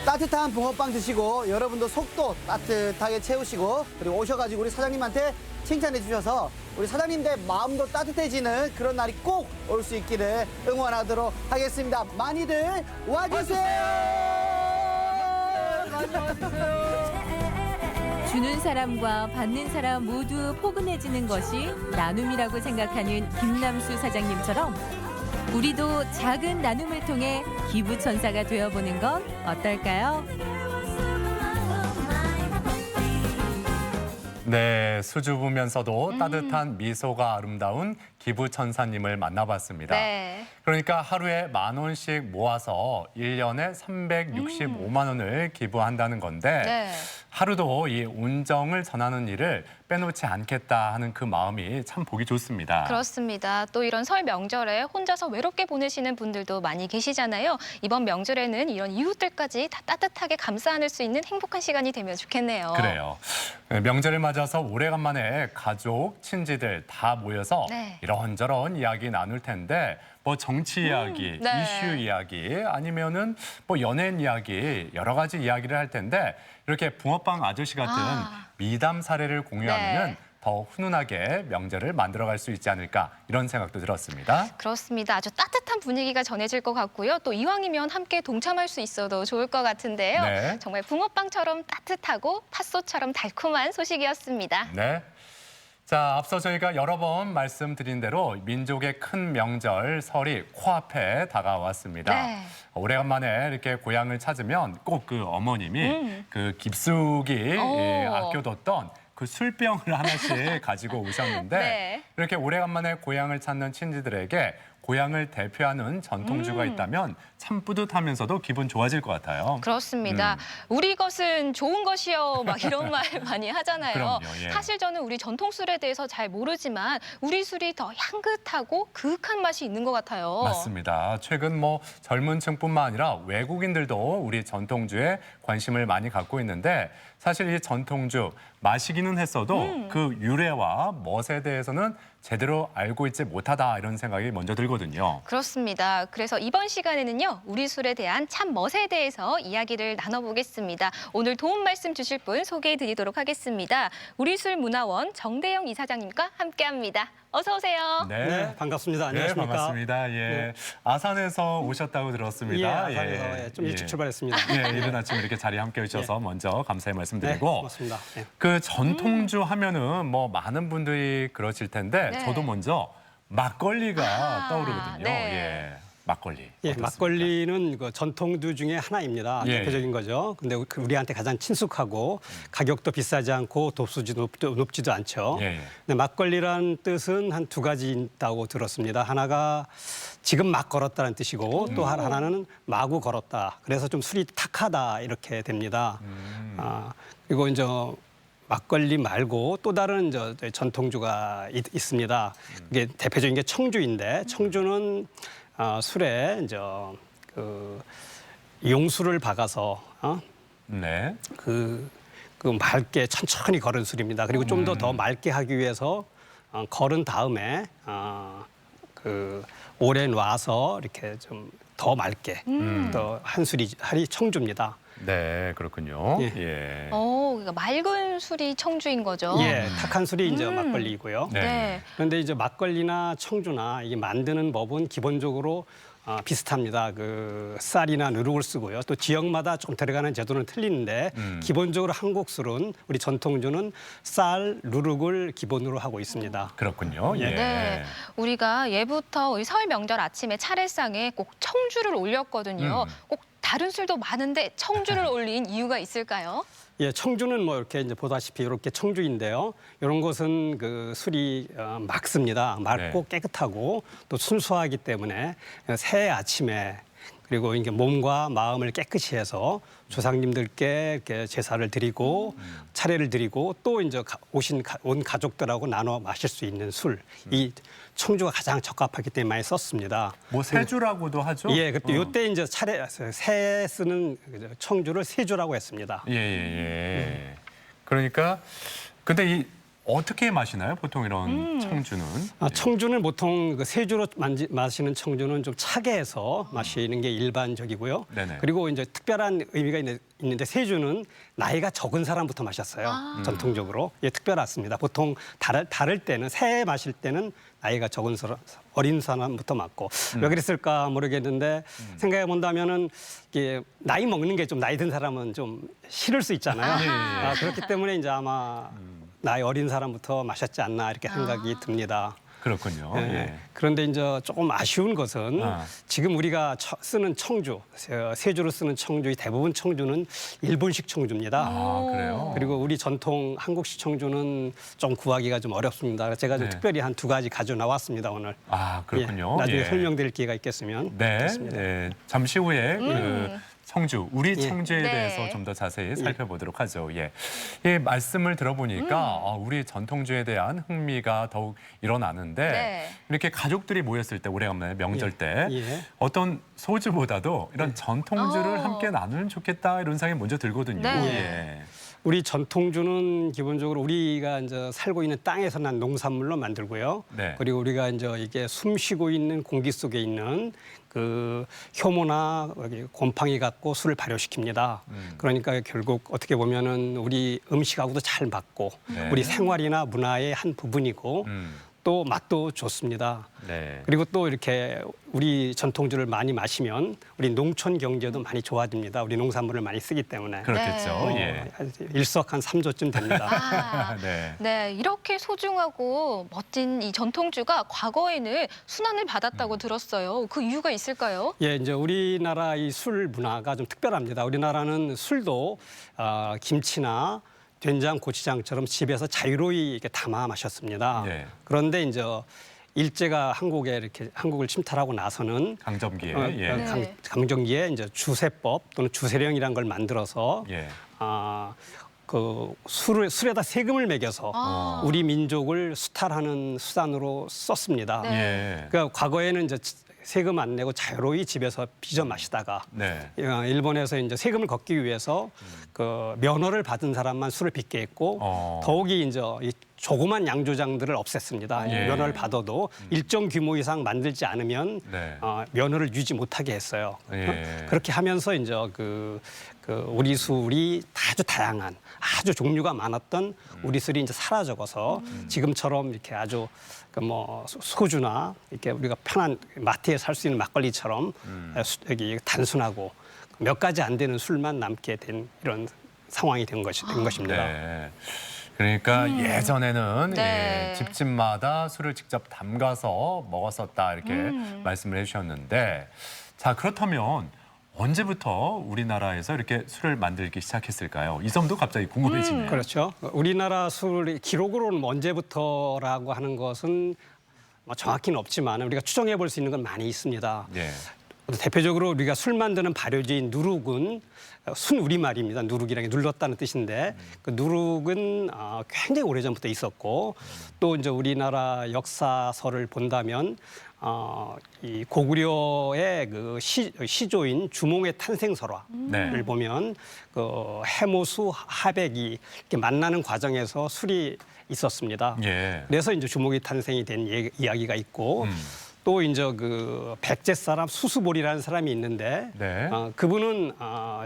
따뜻한 붕어빵 드시고 여러분도 속도 따뜻하게 채우시고 그리고 오셔가지고 우리 사장님한테 칭찬해 주셔서 우리 사장님들 마음도 따뜻해지는 그런 날이 꼭 올 수 있기를 응원하도록 하겠습니다. 많이들 와주세요. 많이 와주세요. 주는 사람과 받는 사람 모두 포근해지는 것이 나눔이라고 생각하는 김남수 사장님처럼 우리도 작은 나눔을 통해 기부천사가 되어보는 건 어떨까요? 네, 수줍으면서도 따뜻한 미소가 아름다운 기부천사님을 만나봤습니다. 네. 그러니까 하루에 10,000원씩 모아서 1년에 365만 원을 기부한다는 건데 네. 하루도 이 운정을 전하는 일을 빼놓지 않겠다 하는 그 마음이 참 보기 좋습니다. 그렇습니다. 또 이런 설 명절에 혼자서 외롭게 보내시는 분들도 많이 계시잖아요. 이번 명절에는 이런 이웃들까지 다 따뜻하게 감싸 안을 수 있는 행복한 시간이 되면 좋겠네요. 그래요. 명절을 맞아서 오래간만에 가족, 친지들 다 모여서 네. 이런저런 이야기 나눌 텐데 뭐 정치 이야기, 네. 이슈 이야기 아니면은 뭐 연예인 이야기 여러 가지 이야기를 할 텐데 이렇게 붕어빵 아저씨 같은 미담 사례를 공유하면은 네. 더 훈훈하게 명절을 만들어갈 수 있지 않을까 이런 생각도 들었습니다. 그렇습니다. 아주 따뜻한 분위기가 전해질 것 같고요. 또 이왕이면 함께 동참할 수 있어도 좋을 것 같은데요. 네. 정말 붕어빵처럼 따뜻하고 팥소처럼 달콤한 소식이었습니다. 네. 자, 앞서 저희가 여러 번 말씀드린 대로 민족의 큰 명절 설이 코앞에 다가왔습니다. 네. 오래간만에 이렇게 고향을 찾으면 꼭 그 어머님이 그 깊숙이 아껴뒀던 그 술병을 하나씩 가지고 오셨는데 네. 이렇게 오래간만에 고향을 찾는 친지들에게 고향을 대표하는 전통주가 있다면 참 뿌듯하면서도 기분 좋아질 것 같아요. 그렇습니다. 우리 것은 좋은 것이요. 막 이런 말 많이 하잖아요. 그럼요, 예. 사실 저는 우리 전통 술에 대해서 잘 모르지만 우리 술이 더 향긋하고 그윽한 맛이 있는 것 같아요. 맞습니다. 최근 뭐 젊은 층뿐만 아니라 외국인들도 우리 전통주에 관심을 많이 갖고 있는데 사실 이 전통주 마시기는 했어도 그 유래와 멋에 대해서는 제대로 알고 있지 못하다 이런 생각이 먼저 들거든요. 그렇습니다. 그래서 이번 시간에는요. 우리 술에 대한 참 멋에 대해서 이야기를 나눠보겠습니다. 오늘 도움 말씀 주실 분 소개해드리도록 하겠습니다. 우리술문화원 정대영 이사장님과 함께합니다. 어서 오세요. 네, 반갑습니다. 네, 안녕하십니까? 반갑습니다. 예. 네. 아산에서 오셨다고 들었습니다. 예, 아산에서 좀 일찍 출발했습니다. 예, 이른 아침 이렇게 자리에 함께 해주셔서 먼저 감사의 말씀드리고 고맙습니다. 네. 그 전통주 하면은 뭐 많은 분들이 그러실 텐데 네. 저도 먼저 막걸리가 떠오르거든요. 네. 예, 막걸리. 예, 어떻습니까? 막걸리는 그 전통주 중에 하나입니다. 예, 대표적인 거죠. 근데 우리한테 가장 친숙하고 가격도 비싸지 않고 도수도 높지도 않죠. 예, 예. 근데 막걸리란 뜻은 한 두 가지 있다고 들었습니다. 하나가 지금 막 걸었다는 뜻이고 또 하나는 마구 걸었다. 그래서 좀 술이 탁하다 이렇게 됩니다. 그리고 이제 막걸리 말고 또 다른 전통주가 있습니다. 이게 대표적인 게 청주인데 청주는 술에 이제 그 용수를 박아서 네. 그 맑게 천천히 걸은 술입니다. 그리고 좀 더 맑게 하기 위해서 걸은 다음에 그 오래 놔서 이렇게 좀 더 맑게 또 한 술이 청주입니다. 네, 그렇군요. 예. 예. 그러니까 맑은 술이 청주인 거죠. 예, 탁한 술이 이제 막걸리이고요. 네. 네. 그런데 이제 막걸리나 청주나 이게 만드는 법은 기본적으로 비슷합니다. 그 쌀이나 누룩을 쓰고요. 또 지역마다 좀 들어가는 제도는 틀리는데 기본적으로 한국 술은 우리 전통주는 쌀, 누룩을 기본으로 하고 있습니다. 그렇군요. 예. 네, 우리가 예부터 우리 설 명절 아침에 차례상에 꼭 청주를 올렸거든요. 꼭 다른 술도 많은데 청주를 올린 이유가 있을까요? 예, 청주는 뭐 이렇게 이제 보다시피 이렇게 청주인데요. 이런 것은 그 술이 맑습니다. 맑고 네. 깨끗하고 또 순수하기 때문에 새해 아침에 그리고 이게 몸과 마음을 깨끗이 해서 조상님들께 이렇게 제사를 드리고 차례를 드리고 또 이제 온 가족들하고 나눠 마실 수 있는 술. 이 청주가 가장 적합하기 때문에 많이 썼습니다. 뭐 세주라고도 하죠? 예, 그때 요때 이제 새해 쓰는 청주를 세주라고 했습니다. 예, 예, 예. 그러니까 근데 이 어떻게 마시나요? 보통 이런 청주는? 청주는 보통 그 세주로 마시는 청주는 좀 차게 해서 마시는 게 일반적이고요. 네네. 그리고 이제 특별한 의미가 있는데 세주는 나이가 적은 사람부터 마셨어요. 전통적으로. 예, 특별했습니다. 보통 다를 때는 새해 마실 때는 나이가 적은 사람, 어린 사람부터 맞고 왜 그랬을까 모르겠는데 생각해 본다면은 이게 나이 먹는 게 좀 나이 든 사람은 좀 싫을 수 있잖아요. 그렇기 때문에 이제 아마 나이 어린 사람부터 마셨지 않나 이렇게 생각이 듭니다. 그렇군요. 예. 예. 그런데 이제 조금 아쉬운 것은 지금 우리가 쓰는 청주, 세주로 쓰는 청주의 대부분 청주는 일본식 청주입니다. 아, 그래요? 그리고 우리 전통 한국식 청주는 좀 구하기가 좀 어렵습니다. 그래서 제가 좀 네. 특별히 한 두 가지 가져 나왔습니다 오늘. 아, 그렇군요. 예, 나중에 예. 설명드릴 기회가 있겠으면. 네, 좋겠습니다. 예. 잠시 후에 그 청주, 우리 예. 청주에 네. 대해서 좀 더 자세히 살펴보도록 하죠. 예. 이 말씀을 들어보니까 우리 전통주에 대한 흥미가 더욱 일어나는데 네. 이렇게 가족들이 모였을 때 오래간만에 명절 때 예. 어떤 소주보다도 이런 전통주를 함께 나누면 좋겠다 이런 생각이 먼저 들거든요. 네. 예. 우리 전통주는 기본적으로 우리가 이제 살고 있는 땅에서 난 농산물로 만들고요. 네. 그리고 우리가 이제 이게 숨 쉬고 있는 공기 속에 있는 그 효모나 곰팡이 갖고 술을 발효시킵니다. 그러니까 결국 어떻게 보면은 우리 음식하고도 잘 맞고 네. 우리 생활이나 문화의 한 부분이고 또 맛도 좋습니다. 네. 그리고 또 이렇게 우리 전통주를 많이 마시면 우리 농촌 경제도 많이 좋아집니다. 우리 농산물을 많이 쓰기 때문에. 그렇겠죠. 예. 일석한삼조쯤 됩니다. 아, 네. 네, 이렇게 소중하고 멋진 이 전통주가 과거에는 순환을 받았다고 들었어요. 그 이유가 있을까요? 예, 이제 우리나라 이 술 문화가 좀 특별합니다. 우리나라는 술도 김치나 된장, 고추장처럼 집에서 자유로이 이렇게 담아 마셨습니다. 예. 그런데 이제 일제가 한국을 침탈하고 나서는 강점기에 강점기에 이제 주세법 또는 주세령이라는 걸 만들어서 그 술에다 세금을 매겨서 우리 민족을 수탈하는 수단으로 썼습니다. 그러니까 과거에는 이제 세금 안 내고 자유로이 집에서 빚어 마시다가 일본에서 이제 세금을 걷기 위해서 그 면허를 받은 사람만 술을 빚게 했고 더욱이 이제 이 조그만 양조장들을 없앴습니다. 면허를 받아도 일정 규모 이상 만들지 않으면 면허를 유지 못하게 했어요. 그렇게 하면서 이제 그 우리 술이 아주 다양한 아주 종류가 많았던 우리 술이 이제 사라져서 지금처럼 이렇게 아주 뭐 소주나 이렇게 우리가 편한 마트에 살 수 있는 막걸리처럼 여기 단순하고 몇 가지 안 되는 술만 남게 된 이런 상황이 된 것입니다. 네. 그러니까 예전에는 집집마다 술을 직접 담가서 먹었었다 이렇게 말씀을 해주셨는데 자 그렇다면 언제부터 우리나라에서 이렇게 술을 만들기 시작했을까요? 이 점도 갑자기 궁금해지네요. 그렇죠. 우리나라 술이 기록으로는 언제부터라고 하는 것은 정확히는 없지만 우리가 추정해 볼 수 있는 건 많이 있습니다. 대표적으로 우리가 술 만드는 발효지인 누룩은 순우리말입니다. 누룩이라는 게 눌렀다는 뜻인데 그 누룩은 굉장히 오래전부터 있었고 또 이제 우리나라 역사서를 본다면 이 고구려의 그 시조인 주몽의 탄생설화를 보면 그 해모수 하백이 이렇게 만나는 과정에서 술이 있었습니다. 그래서 이제 주몽이 탄생이 된 이야기가 있고 또 이제 그 백제 사람 수수볼이라는 사람이 있는데 그분은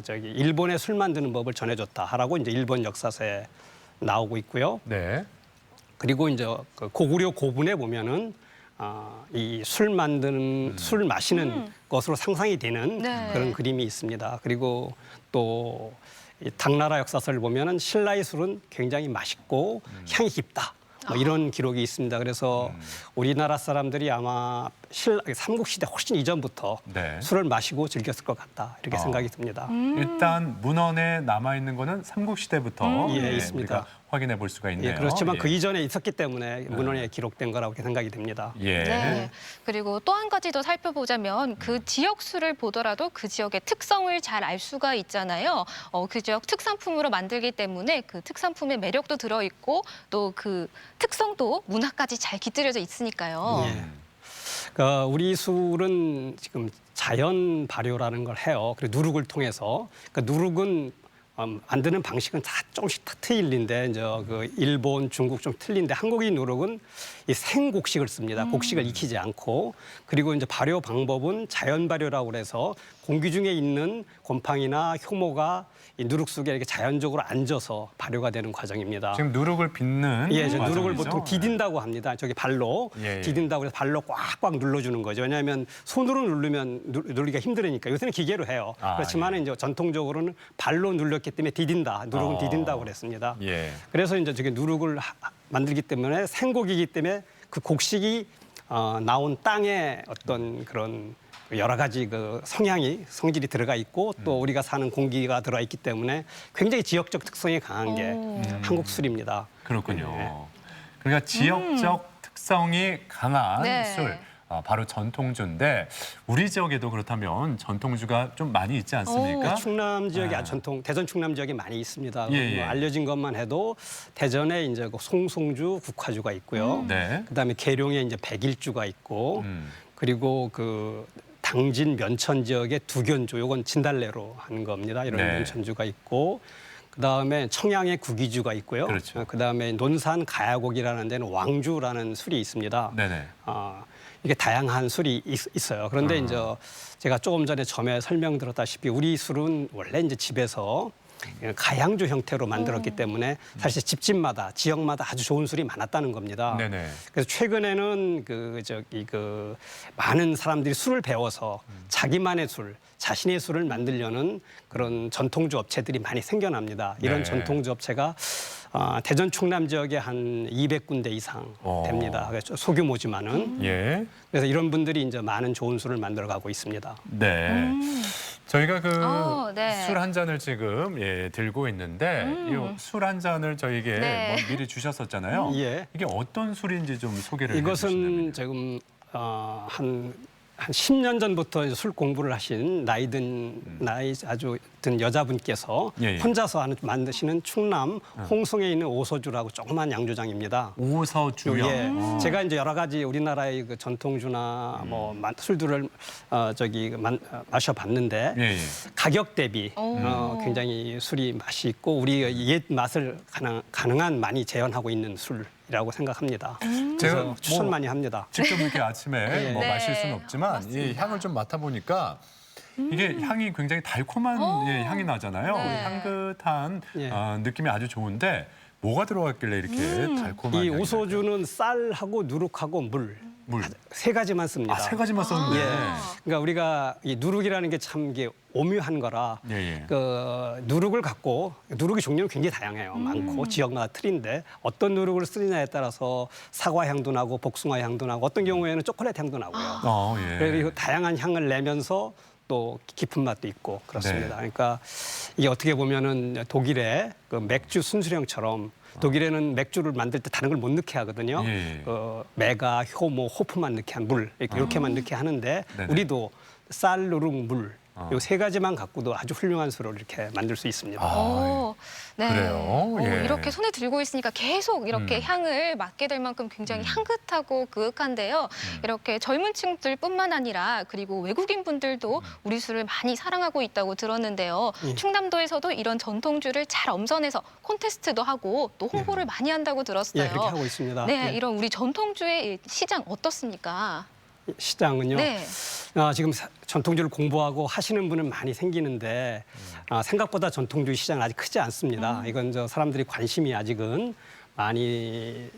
저기 일본의 술 만드는 법을 전해줬다라고 이제 일본 역사서에 나오고 있고요. 그리고 이제 그 고구려 고분에 보면은 이 술 만드는 술 마시는 것으로 상상이 되는 그런 그림이 있습니다. 그리고 또 이 당나라 역사서를 보면은 신라의 술은 굉장히 맛있고 향이 깊다. 뭐 이런 기록이 있습니다. 그래서 우리나라 사람들이 아마 삼국시대 훨씬 이전부터 술을 마시고 즐겼을 것 같다. 이렇게 생각이 듭니다. 일단 문헌에 남아있는 거는 삼국시대부터 있습니다. 우리가 확인해 볼 수가 있네요. 그렇지만 그 이전에 있었기 때문에 문헌에 기록된 거라고 생각이 됩니다. 네. 그리고 또 한 가지 더 살펴보자면 그 지역 술을 보더라도 그 지역의 특성을 잘 알 수가 있잖아요. 그 지역 특산품으로 만들기 때문에 그 특산품의 매력도 들어있고 또 그 특성도 문화까지 잘 깃들여져 있으니까요. 우리 술은 지금 자연 발효라는 걸 해요. 그리고 누룩을 통해서. 누룩은 만드는 방식은 다 조금씩 다 틀린데 이제 그 일본, 중국 좀 틀린데 한국인 누룩은 이 생곡식을 씁니다. 곡식을 익히지 않고 그리고 이제 발효 방법은 자연 발효라고 그래서 공기 중에 있는 곰팡이나 효모가 이 누룩 속에 이렇게 자연적으로 앉아서 발효가 되는 과정입니다. 지금 누룩을 빚는 누룩을 보통 디딘다고 합니다. 저기 발로 디딘다고 해서 발로 꽉꽉 눌러주는 거죠. 왜냐하면 손으로 누르면 누르기가 힘들으니까 요새는 기계로 해요. 그렇지만 이제 전통적으로는 발로 눌렀기 때문에 디딘다, 누룩은 디딘다고 그랬습니다. 그래서 이제 저게 누룩을 만들기 때문에 생곡이기 때문에 그 곡식이 나온 땅에 어떤 그런 여러 가지 그 성질이 들어가 있고 또 우리가 사는 공기가 들어가 있기 때문에 굉장히 지역적 특성이 강한 게 한국 술입니다. 그렇군요. 그러니까 지역적 특성이 강한 술. 바로 전통주인데 우리 지역에도 그렇다면 전통주가 좀 많이 있지 않습니까? 충남 지역에 대전 충남 지역에 많이 있습니다. 뭐 알려진 것만 해도 대전에 이제 송송주, 국화주가 있고요. 그다음에 계룡에 이제 백일주가 있고 그리고 그 당진 면천 지역의 두견주, 요건 진달래로 하는 겁니다. 이런 면천주가 있고 그다음에 청양의 구기주가 있고요. 그다음에 논산 가야곡이라는 데는 왕주라는 술이 있습니다. 이게 다양한 술이 있어요. 그런데 이제 제가 조금 전에 처음에 설명드렸다시피 우리 술은 원래 이제 집에서 가양주 형태로 만들었기 때문에 사실 집집마다 지역마다 아주 좋은 술이 많았다는 겁니다. 그래서 최근에는 그 많은 사람들이 술을 배워서 자기만의 술, 자신의 술을 만들려는 그런 전통주 업체들이 많이 생겨납니다. 이런 전통주 업체가 대전 충남 지역에 한 200군데 이상 됩니다. 소규모지만은. 그래서 이런 분들이 이제 많은 좋은 술을 만들어가고 있습니다. 저희가 그 네. 술 한 잔을 지금 들고 있는데 이 술 한 잔을 저에게 네. 미리 주셨었잖아요. 예. 이게 어떤 술인지 좀 소개를 이것은 지금 한 10년 전부터 이제 술 공부를 하신 나이 아주 든 여자분께서 예, 예. 혼자서 만드시는 충남 홍성에 있는 오소주라고 조그만 양조장입니다. 오소주요. 예. 제가 이제 여러 가지 우리나라의 그 전통주나 뭐 술들을 마셔봤는데 예, 예. 가격 대비 굉장히 술이 맛이 있고 우리 옛 맛을 가능한 많이 재현하고 있는 술이라고 생각합니다. 제가 그래서 추천 뭐 많이 합니다. 직접 이렇게 아침에 예. 뭐 네. 마실 수는 없지만 이 향을 좀 맡아보니까 이게 향이 굉장히 달콤한 향이 나잖아요. 네. 향긋한 예. 느낌이 아주 좋은데 뭐가 들어갔길래 이렇게 달콤한 이 향이 오소주는 쌀하고 누룩하고 물. 물. 세 가지만 씁니다. 세 가지만 썼는데. 예. 그러니까 우리가 이 누룩이라는 게 참 이게 오묘한 거라 예, 예. 그 누룩을 갖고 누룩의 종류는 굉장히 다양해요. 많고 지역마다 틀린데 어떤 누룩을 쓰느냐에 따라서 사과 향도 나고 복숭아 향도 나고 어떤 경우에는 초콜릿 향도 나고요. 예. 그리고 다양한 향을 내면서 또 깊은 맛도 있고 그렇습니다. 네. 그러니까 이게 어떻게 보면은 독일의 그 맥주 순수령처럼 독일에는 맥주를 만들 때 다른 걸 못 넣게 하거든요. 예. 메가, 효모, 호프만 넣게 한 물 이렇게만 넣게 하는데 네네. 우리도 쌀, 누룩, 물 요 어. 세 가지만 갖고도 아주 훌륭한 술을 이렇게 만들 수 있습니다. 오, 네. 그래요? 예. 이렇게 손에 들고 있으니까 계속 이렇게 향을 맡게 될 만큼 굉장히 향긋하고 그윽한데요. 이렇게 젊은 층들뿐만 아니라 그리고 외국인 분들도 우리 술을 많이 사랑하고 있다고 들었는데요. 예. 충남도에서도 이런 전통주를 잘 엄선해서 콘테스트도 하고 또 홍보를 많이 한다고 들었어요. 예, 그렇게 하고 있습니다. 네, 예. 이런 우리 전통주의 시장 어떻습니까? 시장은요. 네. 지금 전통주를 공부하고 하시는 분은 많이 생기는데 생각보다 전통주 시장은 아직 크지 않습니다. 이건 사람들이 관심이 아직은 많이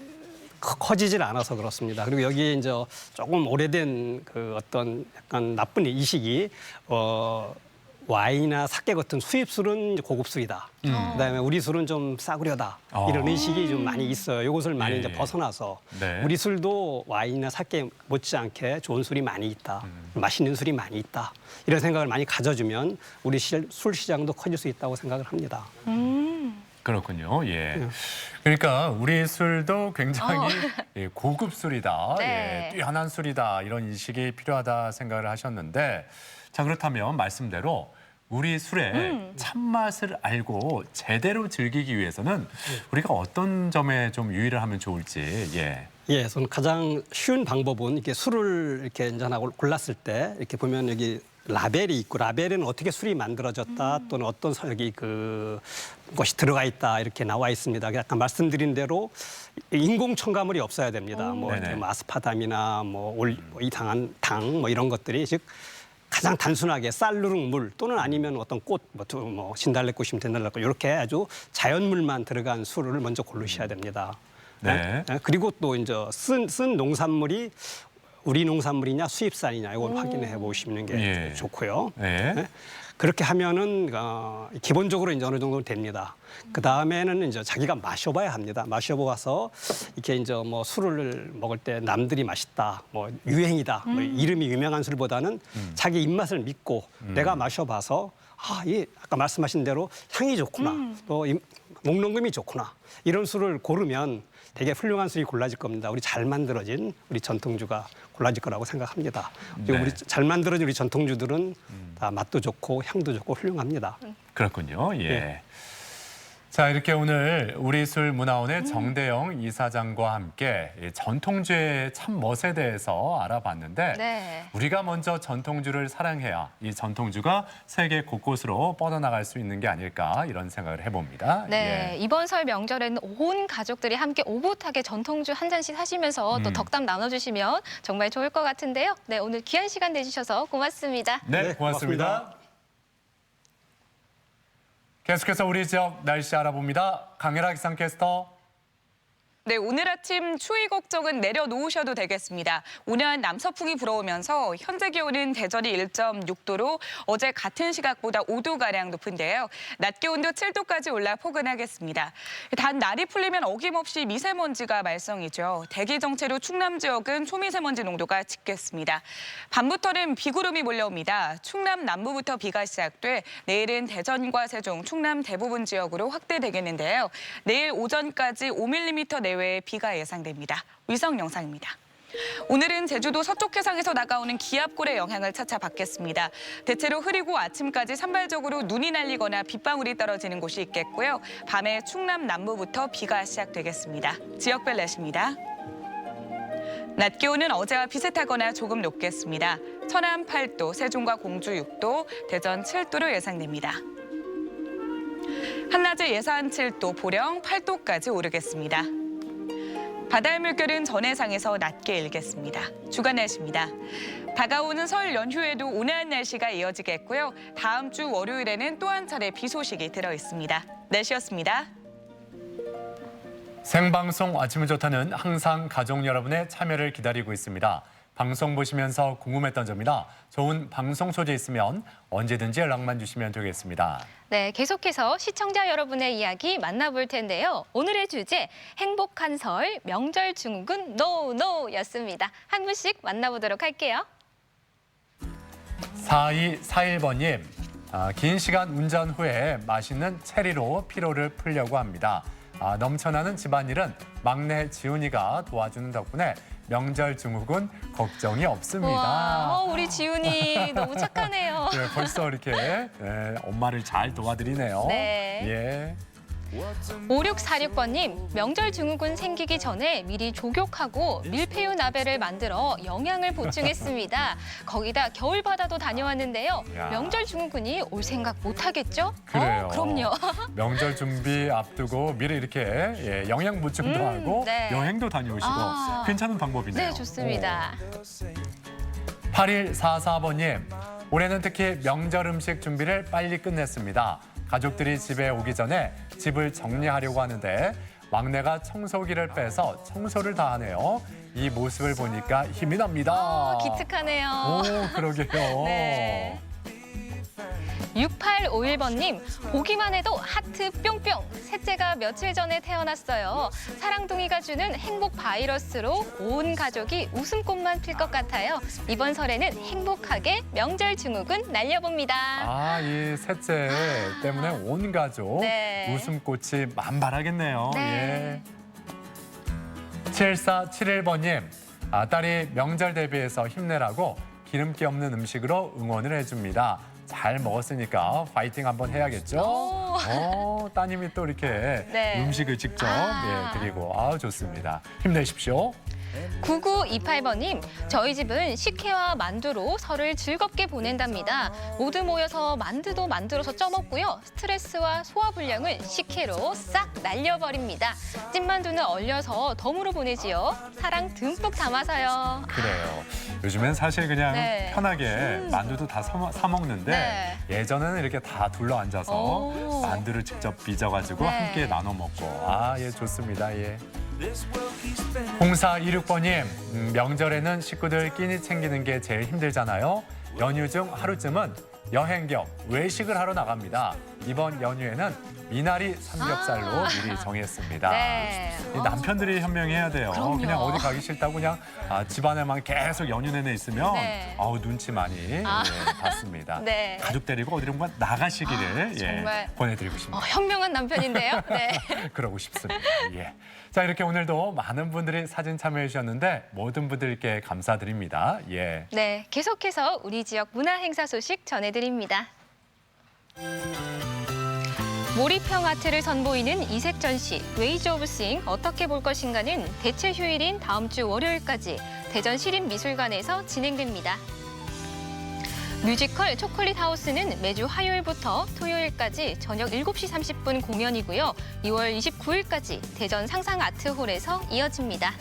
커지질 않아서 그렇습니다. 그리고 여기에 이제 조금 오래된 그 어떤 약간 나쁜 이식이 와인이나 사케 같은 수입술은 고급술이다. 그다음에 우리 술은 좀 싸구려다. 이런 의식이 좀 많이 있어요. 이것을 많이 예. 이제 벗어나서 네. 우리 술도 와인이나 사케 못지않게 좋은 술이 많이 있다. 맛있는 술이 많이 있다. 이런 생각을 많이 가져주면 우리 술 시장도 커질 수 있다고 생각을 합니다. 그렇군요. 예. 그러니까 우리 술도 굉장히 고급 술이다. 네. 뛰어난 술이다. 이런 인식이 필요하다 생각을 하셨는데 자 그렇다면 말씀대로 우리 술의 참맛을 알고 제대로 즐기기 위해서는 우리가 어떤 점에 좀 유의를 하면 좋을지. 예, 저는 가장 쉬운 방법은 이렇게 술을 이렇게 이제 하나 골랐을 때 이렇게 보면 여기 라벨이 있고 라벨에는 어떻게 술이 만들어졌다 또는 어떤 여기 그 것이 들어가 있다 이렇게 나와 있습니다. 아까 말씀드린 대로 인공 첨가물이 없어야 됩니다. 뭐 네네. 이렇게 아스파탐이나 뭐 이상한 당 뭐 이런 것들이 즉 가장 단순하게 쌀, 누룩, 물 또는 아니면 어떤 꽃, 뭐 진달래꽃이면 진달래꽃 이렇게 아주 자연물만 들어간 술을 먼저 고르셔야 됩니다. 네. 그리고 또 이제 쓴 농산물이 우리 농산물이냐 수입산이냐 이걸 확인해 보시는 게 예. 좋고요. 네. 네? 그렇게 하면은 기본적으로 이제 어느 정도 됩니다. 그 다음에는 이제 자기가 마셔봐야 합니다. 마셔보아서 이렇게 이제 뭐 술을 먹을 때 남들이 맛있다, 뭐 유행이다, 뭐 이름이 유명한 술보다는 자기 입맛을 믿고 내가 마셔봐서 이 아까 말씀하신 대로 향이 좋구나, 또 목넘김이 좋구나 이런 술을 고르면 되게 훌륭한 술이 골라질 겁니다. 우리 잘 만들어진 우리 전통주가 골라질 거라고 생각합니다. 그리고 네. 우리 잘 만들어진 우리 전통주들은 다 맛도 좋고 향도 좋고 훌륭합니다. 그렇군요. 예. 네. 자, 이렇게 오늘 우리 술 문화원의 정대영 이사장과 함께 이 전통주의 참 멋에 대해서 알아봤는데 네. 우리가 먼저 전통주를 사랑해야 이 전통주가 세계 곳곳으로 뻗어나갈 수 있는 게 아닐까 이런 생각을 해봅니다. 네, 예. 이번 설 명절에는 온 가족들이 함께 오붓하게 전통주 한 잔씩 하시면서 또 덕담 나눠주시면 정말 좋을 것 같은데요. 네, 오늘 귀한 시간 내주셔서 고맙습니다. 네, 고맙습니다. 계속해서 우리 지역 날씨 알아봅니다. 강혜라 기상캐스터. 네, 오늘 아침 추위 걱정은 내려놓으셔도 되겠습니다. 온화한 남서풍이 불어오면서 현재 기온은 대전이 1.6도로 어제 같은 시각보다 5도가량 높은데요. 낮 기온도 7도까지 올라 포근하겠습니다. 단 날이 풀리면 어김없이 미세먼지가 말썽이죠. 대기 정체로 충남 지역은 초미세먼지 농도가 짙겠습니다. 밤부터는 비구름이 몰려옵니다. 충남 남부부터 비가 시작돼 내일은 대전과 세종, 충남 대부분 지역으로 확대되겠는데요. 내일 오전까지 5mm 내외의 비가 예상됩니다. 위성 영상입니다. 오늘은 제주도 서쪽 해상에서 다가오는 기압골의 영향을 차차 받겠습니다. 대체로 흐리고 아침까지 산발적으로 눈이 날리거나 빗방울이 떨어지는 곳이 있겠고요. 밤에 충남 남부부터 비가 시작되겠습니다. 지역별 날씨입니다. 낮 기온은 어제와 비슷하거나 조금 높겠습니다. 천안 8도, 세종과 공주 6도, 대전 7도로 예상됩니다. 한낮에 예산 7도, 보령 8도까지 오르겠습니다. 바다의 물결은 전해상에서 낮게 일겠습니다. 주간 날씨입니다. 다가오는 설 연휴에도 온화한 날씨가 이어지겠고요. 다음 주 월요일에는 또 한 차례 비 소식이 들어 있습니다. 날씨였습니다. 생방송 아침을 좋다는 항상 가족 여러분의 참여를 기다리고 있습니다. 방송 보시면서 궁금했던 점이나 좋은 방송 소재 있으면 언제든지 연락만 주시면 되겠습니다. 네, 계속해서 시청자 여러분의 이야기 만나볼 텐데요. 오늘의 주제 행복한 설 명절 증후군 노노였습니다. 한 분씩 만나보도록 할게요. 4241번님, 긴 시간 운전 후에 맛있는 체리로 피로를 풀려고 합니다. 넘쳐나는 집안일은 막내 지훈이가 도와주는 덕분에 명절 증후군 걱정이 없습니다. 와, 우리 지훈이 너무 착하네요. 예, 벌써 이렇게 엄마를 잘 도와드리네요. 네. 예. 5646번님, 명절 증후군 생기기 전에 미리 조격하고 밀푀유 나베를 만들어 영양을 보충했습니다. 거기다 겨울바다도 다녀왔는데요. 야. 명절 증후군이 올 생각 못하겠죠? 그래요. 그럼요. 명절 준비 앞두고 미리 이렇게 영양 보충도 하고 네. 여행도 다녀오시고 괜찮은 방법이네요. 네, 좋습니다. 8144번님, 올해는 특히 명절 음식 준비를 빨리 끝냈습니다. 가족들이 집에 오기 전에 집을 정리하려고 하는데 막내가 청소기를 빼서 청소를 다 하네요. 이 모습을 보니까 힘이 납니다. 기특하네요. 오, 그러게요. 네. 6851번님, 보기만 해도 하트 뿅뿅. 셋째가 며칠 전에 태어났어요. 사랑둥이가 주는 행복 바이러스로 온 가족이 웃음꽃만 필 것 같아요. 이번 설에는 행복하게 명절 증후군 날려봅니다. 이 셋째 때문에 온 가족 네. 웃음꽃이 만발하겠네요. 네. 예. 7471번님, 딸이 명절 대비해서 힘내라고 기름기 없는 음식으로 응원을 해줍니다. 잘 먹었으니까 파이팅 한번 해야겠죠? 따님이 또 이렇게 네. 음식을 직접 드리고 좋습니다. 힘내십시오. 9928번님, 저희 집은 식혜와 만두로 설을 즐겁게 보낸답니다. 모두 모여서 만두도 만들어서 쪄먹고요. 스트레스와 소화불량을 식혜로 싹 날려버립니다. 찐만두는 얼려서 덤으로 보내지요. 사랑 듬뿍 담아서요. 그래요. 요즘엔 사실 그냥 네. 편하게 만두도 다 사 먹는데 네. 예전에는 이렇게 다 둘러앉아서 만두를 직접 빚어가지고 네. 함께 나눠 먹고 예, 좋습니다. 예. 0426번님, 명절에는 식구들 끼니 챙기는 게 제일 힘들잖아요. 연휴 중 하루쯤은 여행 겸 외식을 하러 나갑니다. 이번 연휴에는 미나리 삼겹살로 미리 정했습니다. 네. 이 남편들이 현명해야 돼요. 그럼요. 그냥 어디 가기 싫다고 그냥 집안에만 계속 연휴 내내 있으면 네. 눈치 많이 봤습니다. 네. 가족 데리고 어디론가 나가시기를 정말. 보내드리고 싶습니다. 현명한 남편인데요. 네. 그러고 싶습니다. 예. 자, 이렇게 오늘도 많은 분들이 사진 참여해 주셨는데 모든 분들께 감사드립니다. 예. 네, 계속해서 우리 지역 문화 행사 소식 전해드립니다. 몰입형 아트를 선보이는 이색 전시 웨이즈 오브 싱 어떻게 볼 것인가는 대체 휴일인 다음 주 월요일까지 대전 시립미술관에서 진행됩니다. 뮤지컬 초콜릿 하우스는 매주 화요일부터 토요일까지 저녁 7시 30분 공연이고요. 2월 29일까지 대전 상상아트홀에서 이어집니다.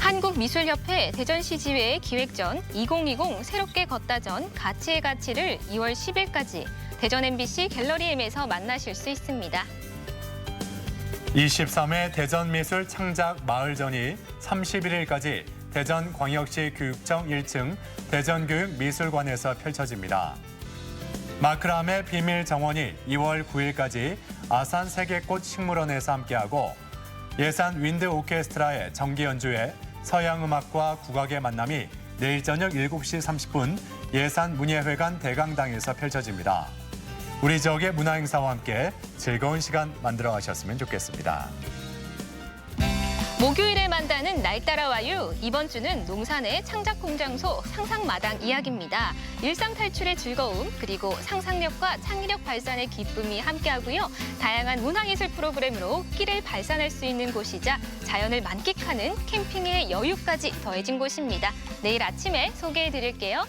한국미술협회 대전시지회 기획전 2020 새롭게 걷다전 가치의 가치를 2월 10일까지 대전 MBC 갤러리 M에서 만나실 수 있습니다. 23회 대전미술 창작 마을전이 31일까지 대전광역시 교육청 1층 대전교육미술관에서 펼쳐집니다. 마크람의 비밀 정원이 2월 9일까지 아산 세계꽃 식물원에서 함께하고 예산 윈드 오케스트라의 정기 연주회 서양음악과 국악의 만남이 내일 저녁 7시 30분 예산 문예회관 대강당에서 펼쳐집니다. 우리 지역의 문화행사와 함께 즐거운 시간 만들어 가셨으면 좋겠습니다. 목요일에 만나는 날 따라와요. 이번 주는 농산의 창작 공장소 상상마당 이야기입니다. 일상 탈출의 즐거움 그리고 상상력과 창의력 발산의 기쁨이 함께하고요. 다양한 문화예술 프로그램으로 끼를 발산할 수 있는 곳이자 자연을 만끽하는 캠핑의 여유까지 더해진 곳입니다. 내일 아침에 소개해드릴게요.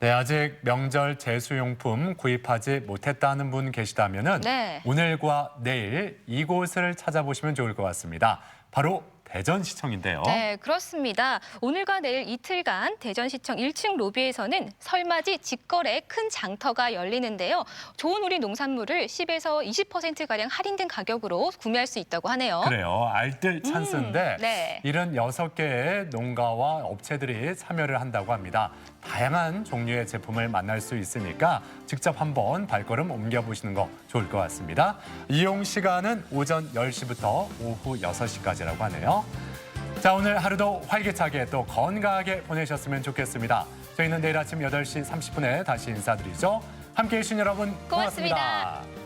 네, 아직 명절 제수용품 구입하지 못했다는 분 계시다면은 네. 오늘과 내일 이곳을 찾아보시면 좋을 것 같습니다. 바로 대전시청인데요. 네, 그렇습니다. 오늘과 내일 이틀간 대전시청 1층 로비에서는 설맞이 직거래 큰 장터가 열리는데요. 좋은 우리 농산물을 10에서 20%가량 할인된 가격으로 구매할 수 있다고 하네요. 그래요. 알뜰 찬스인데 네. 76개의 농가와 업체들이 참여를 한다고 합니다. 다양한 종류의 제품을 만날 수 있으니까 직접 한번 발걸음 옮겨보시는 거 좋을 것 같습니다. 이용 시간은 오전 10시부터 오후 6시까지라고 하네요. 자, 오늘 하루도 활기차게 또 건강하게 보내셨으면 좋겠습니다. 저희는 내일 아침 8시 30분에 다시 인사드리죠. 함께해 주신 여러분 고맙습니다.